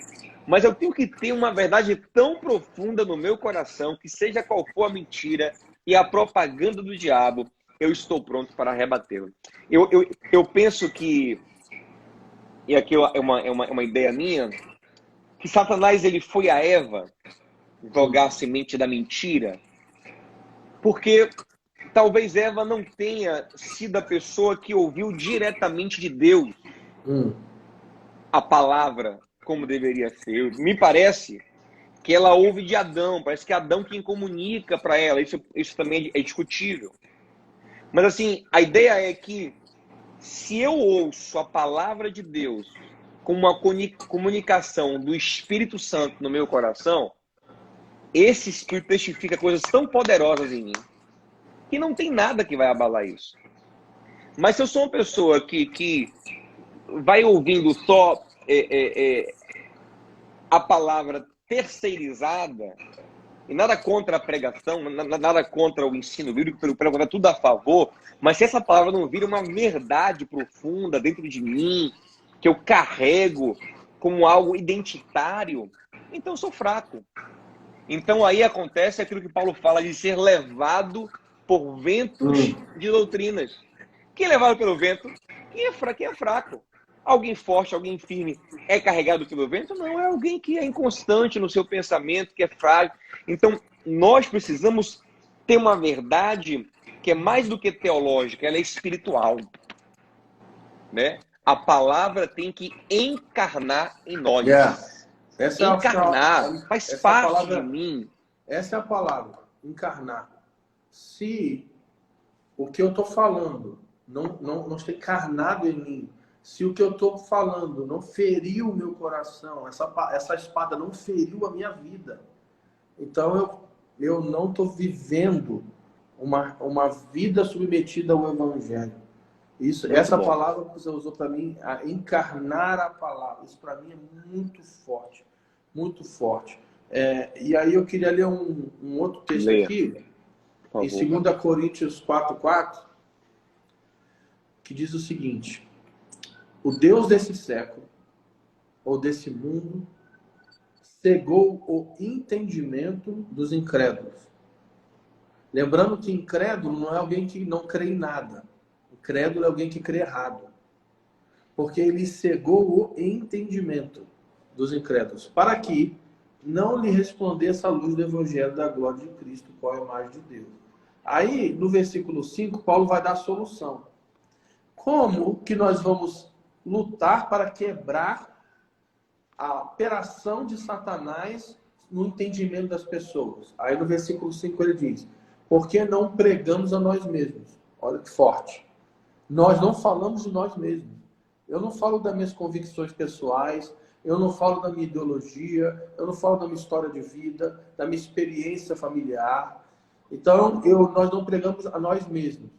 Mas eu tenho que ter uma verdade tão profunda no meu coração que, seja qual for a mentira e a propaganda do diabo, eu estou pronto para rebatê-lo. Eu penso que, e aqui é uma ideia minha, que Satanás ele foi a Eva jogar a semente da mentira, porque talvez Eva não tenha sido a pessoa que ouviu diretamente de Deus a palavra como deveria ser. Me parece que ela ouve de Adão, parece que é Adão quem comunica para ela, isso também é discutível. Mas assim, a ideia é que se eu ouço a palavra de Deus com uma comunicação do Espírito Santo no meu coração, esse Espírito testifica coisas tão poderosas em mim que não tem nada que vai abalar isso. Mas se eu sou uma pessoa que vai ouvindo só a palavra terceirizada, e nada contra a pregação, nada contra o ensino bíblico, pelo contrário, tudo a favor, mas se essa palavra não vira uma verdade profunda dentro de mim, que eu carrego como algo identitário, então eu sou fraco. Então aí acontece aquilo que Paulo fala de ser levado por ventos de doutrinas. Quem é levado pelo vento? Quem é fraco. Alguém forte, alguém firme é carregado pelo vento? Não, é alguém que é inconstante no seu pensamento, que é frágil. Então, nós precisamos ter uma verdade que é mais do que teológica, ela é espiritual. Né? A palavra tem que encarnar em nós. Encarnar, faz parte de mim. Essa é a palavra, encarnar. Se o que eu estou falando não está encarnado em mim, se o que eu estou falando não feriu o meu coração, essa espada não feriu a minha vida, então eu não estou vivendo uma vida submetida ao Evangelho. Essa palavra que você usou para mim, a encarnar a palavra, isso para mim é muito forte, muito forte. E aí eu queria ler um outro texto aqui, em 2 Coríntios 4:4, que diz o seguinte: o Deus desse século, ou desse mundo, cegou o entendimento dos incrédulos. Lembrando que incrédulo não é alguém que não crê em nada. Incrédulo é alguém que crê errado. Porque ele cegou o entendimento dos incrédulos, para que não lhe respondesse a luz do evangelho da glória de Cristo, qual é a imagem de Deus. Aí, no versículo 5, Paulo vai dar a solução. Como que nós vamos lutar para quebrar a operação de Satanás no entendimento das pessoas? Aí no versículo 5 ele diz: porque não pregamos a nós mesmos. Olha que forte. Nós não falamos de nós mesmos. Eu não falo das minhas convicções pessoais, eu não falo da minha ideologia, eu não falo da minha história de vida, da minha experiência familiar. Então, nós não pregamos a nós mesmos,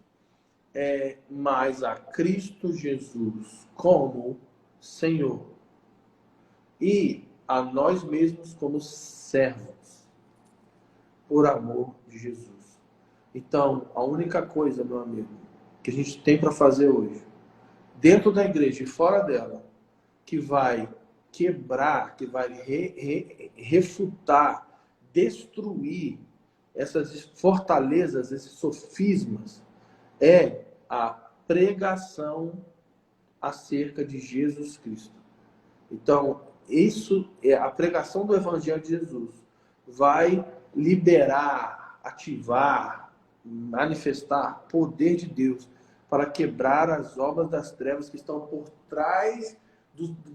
mas a Cristo Jesus como Senhor e a nós mesmos como servos, por amor de Jesus. Então, a única coisa, meu amigo, que a gente tem para fazer hoje, dentro da igreja e fora dela, que vai quebrar, que vai refutar, destruir essas fortalezas, esses sofismas, é a pregação acerca de Jesus Cristo. Então, isso é a pregação do Evangelho de Jesus. Vai liberar, ativar, manifestar poder de Deus para quebrar as obras das trevas que estão por trás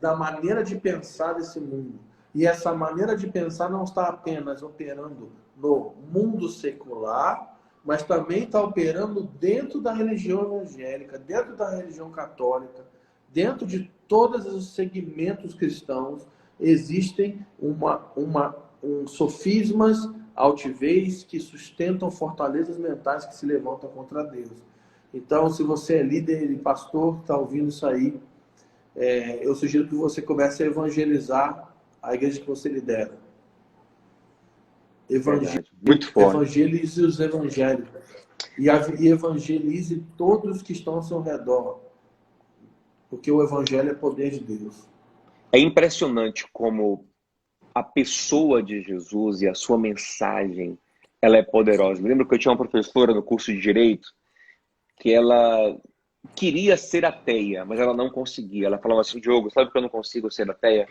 da maneira de pensar desse mundo. E essa maneira de pensar não está apenas operando no mundo secular, mas também está operando dentro da religião evangélica, dentro da religião católica, dentro de todos os segmentos cristãos. Existem sofismas, altivez, que sustentam fortalezas mentais que se levantam contra Deus. Então, se você é líder e pastor, está ouvindo isso aí, eu sugiro que você comece a evangelizar a igreja que você lidera. Muito forte. Evangelize os evangélicos. E evangelize todos que estão ao seu redor. Porque o evangelho é poder de Deus. É impressionante como a pessoa de Jesus e a sua mensagem, ela é poderosa. Eu lembro que eu tinha uma professora no curso de Direito que ela queria ser ateia, mas ela não conseguia. Ela falava assim: Diogo, sabe por que eu não consigo ser ateia?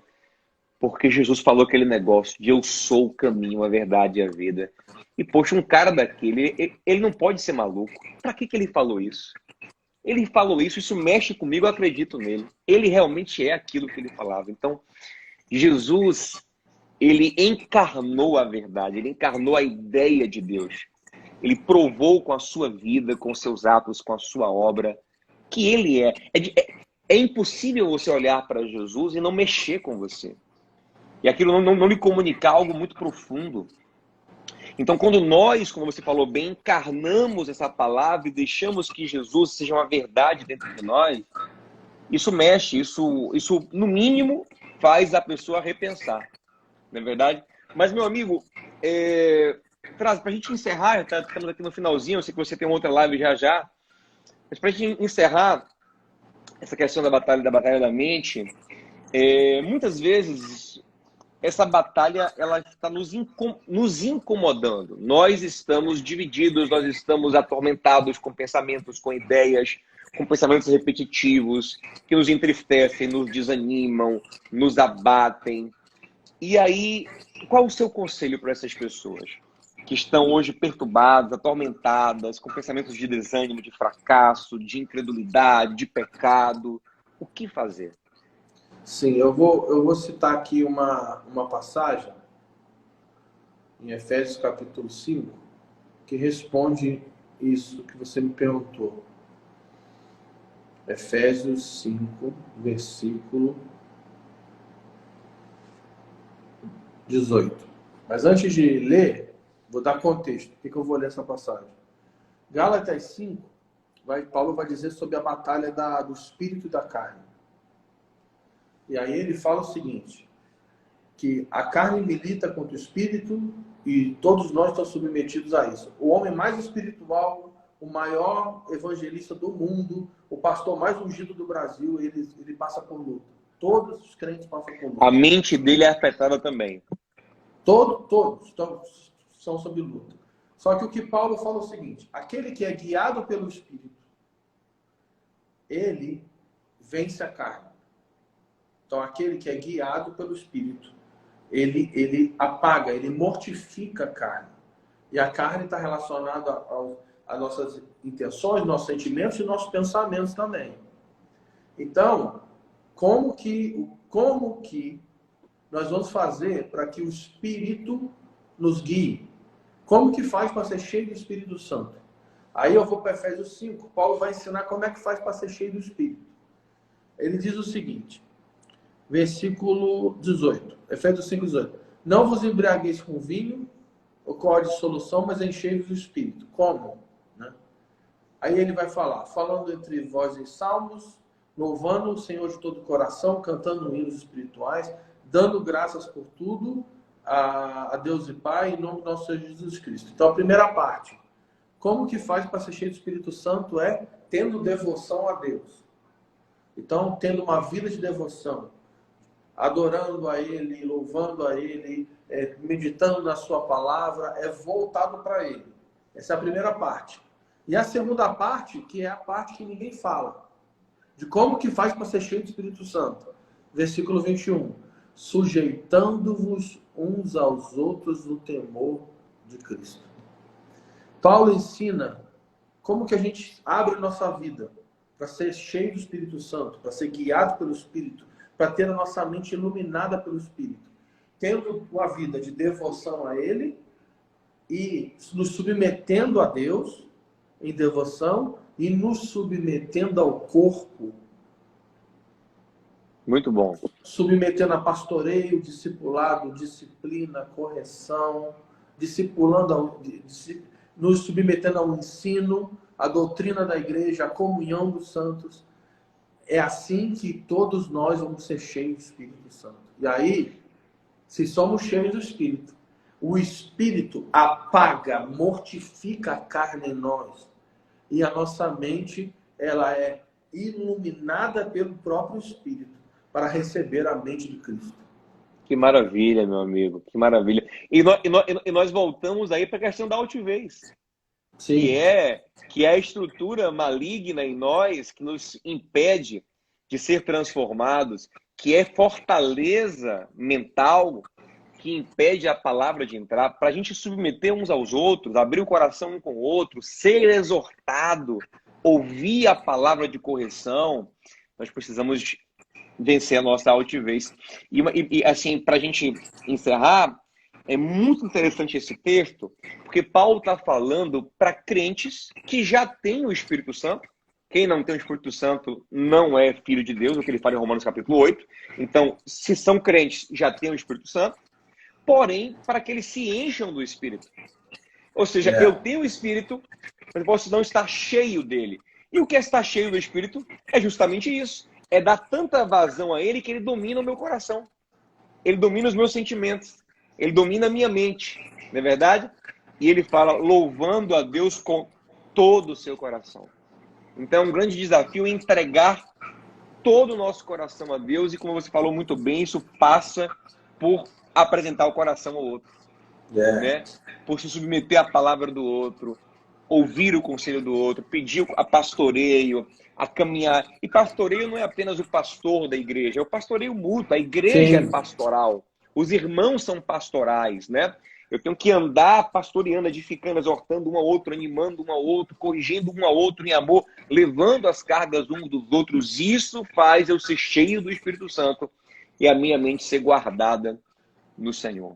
Porque Jesus falou aquele negócio de eu sou o caminho, a verdade e a vida. E, poxa, um cara daquele, ele não pode ser maluco. Pra que ele falou isso? Ele falou isso mexe comigo, eu acredito nele. Ele realmente é aquilo que ele falava. Então, Jesus, ele encarnou a verdade, ele encarnou a ideia de Deus. Ele provou com a sua vida, com seus atos, com a sua obra, que ele é. É impossível você olhar para Jesus e não mexer com você. E aquilo não lhe comunicar algo muito profundo. Então, quando nós, como você falou bem, encarnamos essa palavra e deixamos que Jesus seja uma verdade dentro de nós, isso mexe, isso no mínimo faz a pessoa repensar. Não é verdade? Mas, meu amigo, para a gente encerrar, estamos aqui no finalzinho, eu sei que você tem outra live já, mas para a gente encerrar essa questão da batalha da mente, muitas vezes essa batalha ela está nos incomodando. Nós estamos divididos, nós estamos atormentados com pensamentos, com ideias, com pensamentos repetitivos, que nos entristecem, nos desanimam, nos abatem. E aí, qual o seu conselho para essas pessoas que estão hoje perturbadas, atormentadas, com pensamentos de desânimo, de fracasso, de incredulidade, de pecado? O que fazer? Sim, eu vou citar aqui uma passagem em Efésios capítulo 5 que responde isso que você me perguntou. Efésios 5, versículo 18. Mas antes de ler, vou dar contexto. Por que eu vou ler essa passagem? Gálatas 5, Paulo vai dizer sobre a batalha do espírito e da carne. E aí ele fala o seguinte, que a carne milita contra o espírito e todos nós estamos submetidos a isso. O homem mais espiritual, o maior evangelista do mundo, o pastor mais ungido do Brasil, ele passa por luta. Todos os crentes passam por luta. A mente dele é afetada também. Todos são sob luta. Só que o que Paulo fala é o seguinte, aquele que é guiado pelo Espírito, ele vence a carne. Então, aquele que é guiado pelo Espírito, ele apaga, ele mortifica a carne. E a carne está relacionada às nossas intenções, nossos sentimentos e nossos pensamentos também. Então, como que nós vamos fazer para que o Espírito nos guie? Como que faz para ser cheio do Espírito Santo? Aí eu vou para Efésios 5, Paulo vai ensinar como é que faz para ser cheio do Espírito. Ele diz o seguinte, versículo 18, Efésios 5, 18. Não vos embriagueis com vinho, ou com óleo de dissolução, mas enchei-vos do Espírito. Como? Né? Aí ele vai falar, falando entre vós em salmos, louvando o Senhor de todo o coração, cantando hinos espirituais, dando graças por tudo a Deus e Pai, em nome do nosso Senhor Jesus Cristo. Então, a primeira parte, como que faz para ser cheio do Espírito Santo é tendo devoção a Deus. Então, tendo uma vida de devoção. adorando a Ele, louvando a Ele, meditando na sua palavra, é voltado para Ele. Essa é a primeira parte. E a segunda parte, que é a parte que ninguém fala, de como que faz para ser cheio do Espírito Santo. Versículo 21. Sujeitando-vos uns aos outros no temor de Cristo. Paulo ensina como que a gente abre nossa vida para ser cheio do Espírito Santo, para ser guiado pelo Espírito, para ter a nossa mente iluminada pelo Espírito, tendo uma vida de devoção a Ele e nos submetendo a Deus em devoção e nos submetendo ao corpo. Muito bom. Submetendo a pastoreio, discipulado, disciplina, correção, nos submetendo ao ensino, à doutrina da igreja, à comunhão dos santos. É assim que todos nós vamos ser cheios do Espírito Santo. E aí, se somos cheios do Espírito, o Espírito apaga, mortifica a carne em nós. E a nossa mente, ela é iluminada pelo próprio Espírito para receber a mente de Cristo. Que maravilha, meu amigo, que maravilha. E nós voltamos aí para a questão da altivez. Sim. Que é a estrutura maligna em nós que nos impede de ser transformados, que é fortaleza mental que impede a palavra de entrar, para a gente submeter uns aos outros, abrir o coração um com o outro, ser exortado, ouvir a palavra de correção. Nós precisamos vencer a nossa altivez. E assim, para a gente encerrar, é muito interessante esse texto, porque Paulo está falando para crentes que já têm o Espírito Santo. Quem não tem o Espírito Santo não é filho de Deus, o que ele fala em Romanos capítulo 8. Então, se são crentes, já têm o Espírito Santo. Porém, para que eles se encham do Espírito. Ou seja, eu tenho o Espírito, mas posso não estar cheio dele. E o que é estar cheio do Espírito é justamente isso. É dar tanta vazão a ele que ele domina o meu coração. Ele domina os meus sentimentos. Ele domina a minha mente. Não é verdade? E ele fala, louvando a Deus com todo o seu coração. Então é um grande desafio entregar todo o nosso coração a Deus. E como você falou muito bem, isso passa por apresentar o coração ao outro. Né? Por se submeter à palavra do outro, ouvir o conselho do outro, pedir a pastoreio, a caminhar. E pastoreio não é apenas o pastor da igreja, é o pastoreio mútuo. A igreja é pastoral. Os irmãos são pastorais, né? Eu tenho que andar pastoreando, edificando, exortando um ao outro, animando um ao outro, corrigindo um ao outro em amor, levando as cargas uns dos outros. Isso faz eu ser cheio do Espírito Santo e a minha mente ser guardada no Senhor.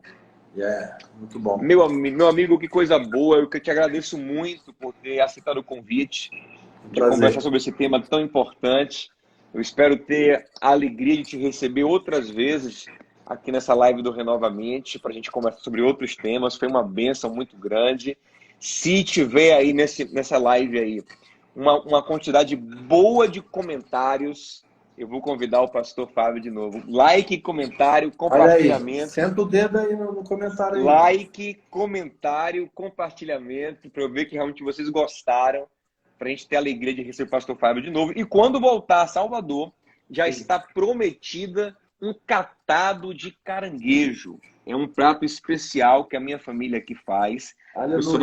Muito bom. Meu amigo, que coisa boa. Eu te agradeço muito por ter aceitado o convite de conversar sobre esse tema tão importante. Eu espero ter a alegria de te receber outras vezes aqui nessa live do Renovamente, para a gente conversar sobre outros temas. Foi uma bênção muito grande. Se tiver aí nessa live aí uma quantidade boa de comentários, eu vou convidar o pastor Fábio de novo. Like, comentário, compartilhamento. Senta o dedo aí no comentário. Like, comentário, compartilhamento, para eu ver que realmente vocês gostaram, para a gente ter a alegria de receber o pastor Fábio de novo. E quando voltar a Salvador, já está prometida um catado de caranguejo. É um prato especial que a minha família aqui faz. Aleluia. Você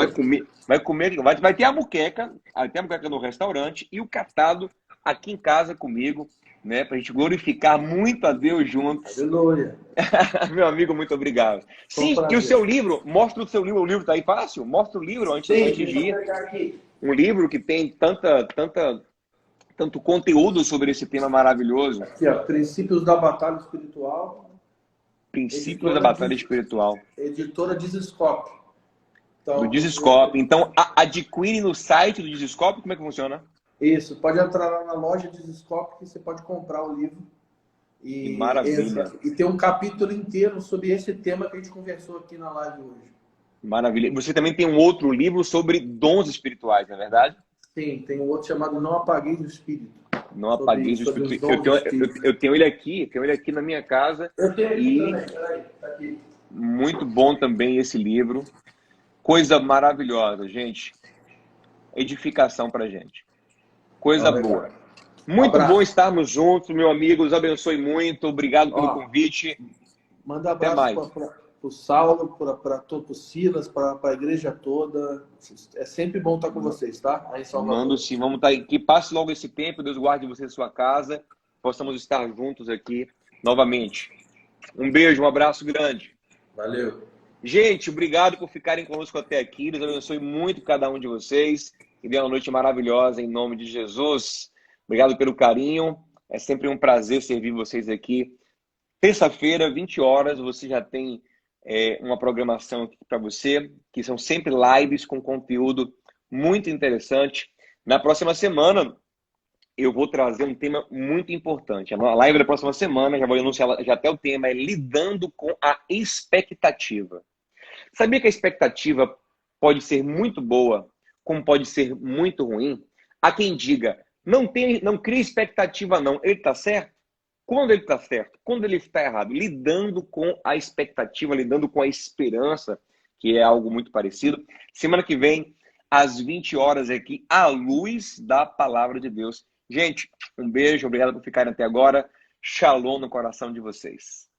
vai comer, vai ter a muqueca no restaurante e o catado aqui em casa comigo, né? Pra gente glorificar muito a Deus juntos. Aleluia. Meu amigo, muito obrado. Sim, que o seu livro, mostra o seu livro. O livro tá aí fácil? Mostra o livro antes de ir. Um livro que tem tanto conteúdo sobre esse tema maravilhoso. Aqui, ó, Princípios da Batalha Espiritual. Princípios da Batalha Espiritual. Editora Dizescope. Então, do Dizescope. Então, adquire no site do Dizescope, como é que funciona? Isso, pode entrar lá na loja Dizescope que você pode comprar o livro. Que maravilha. E tem um capítulo inteiro sobre esse tema que a gente conversou aqui na live hoje. Maravilha. Você também tem um outro livro sobre dons espirituais, não é verdade? Sim, tem um outro chamado Não Apagueis o Espírito. Não Apagueis o Espírito. Eu tenho ele aqui na minha casa. Eu tenho ele também, peraí, tá aqui. Muito bom também esse livro. Coisa maravilhosa, gente. Edificação pra gente. Coisa boa. Um Muito bom abraço. estarmos juntos, meu amigo. Os abençoe muito. Obrigado pelo Ó, convite. manda Até abraço mais. para o Saulo, para todo o Silas, para a igreja toda. É sempre bom estar com vocês, tá? Aí em Mando Salvador. sim. Vamos estar aí. Que passe logo esse tempo. Deus guarde você em sua casa. Possamos estar juntos aqui novamente. Um beijo, um abraço grande. Valeu. Gente, obrigado por ficarem conosco até aqui. Deus abençoe muito cada um de vocês. E dê uma noite maravilhosa em nome de Jesus. Obrigado pelo carinho. É sempre um prazer servir vocês aqui. Terça-feira, 20 horas, você já tem uma programação aqui para você, que são sempre lives com conteúdo muito interessante. Na próxima semana, eu vou trazer um tema muito importante. A live da próxima semana, já vou anunciar já até o tema, é lidando com a expectativa. Sabia que a expectativa pode ser muito boa, como pode ser muito ruim? Há quem diga, não cria expectativa não, ele está certo? Quando ele está certo? Quando ele está errado? Lidando com a expectativa, lidando com a esperança, que é algo muito parecido. Semana que vem, às 20 horas aqui, à luz da palavra de Deus. Gente, um beijo, obrigado por ficarem até agora. Shalom no coração de vocês.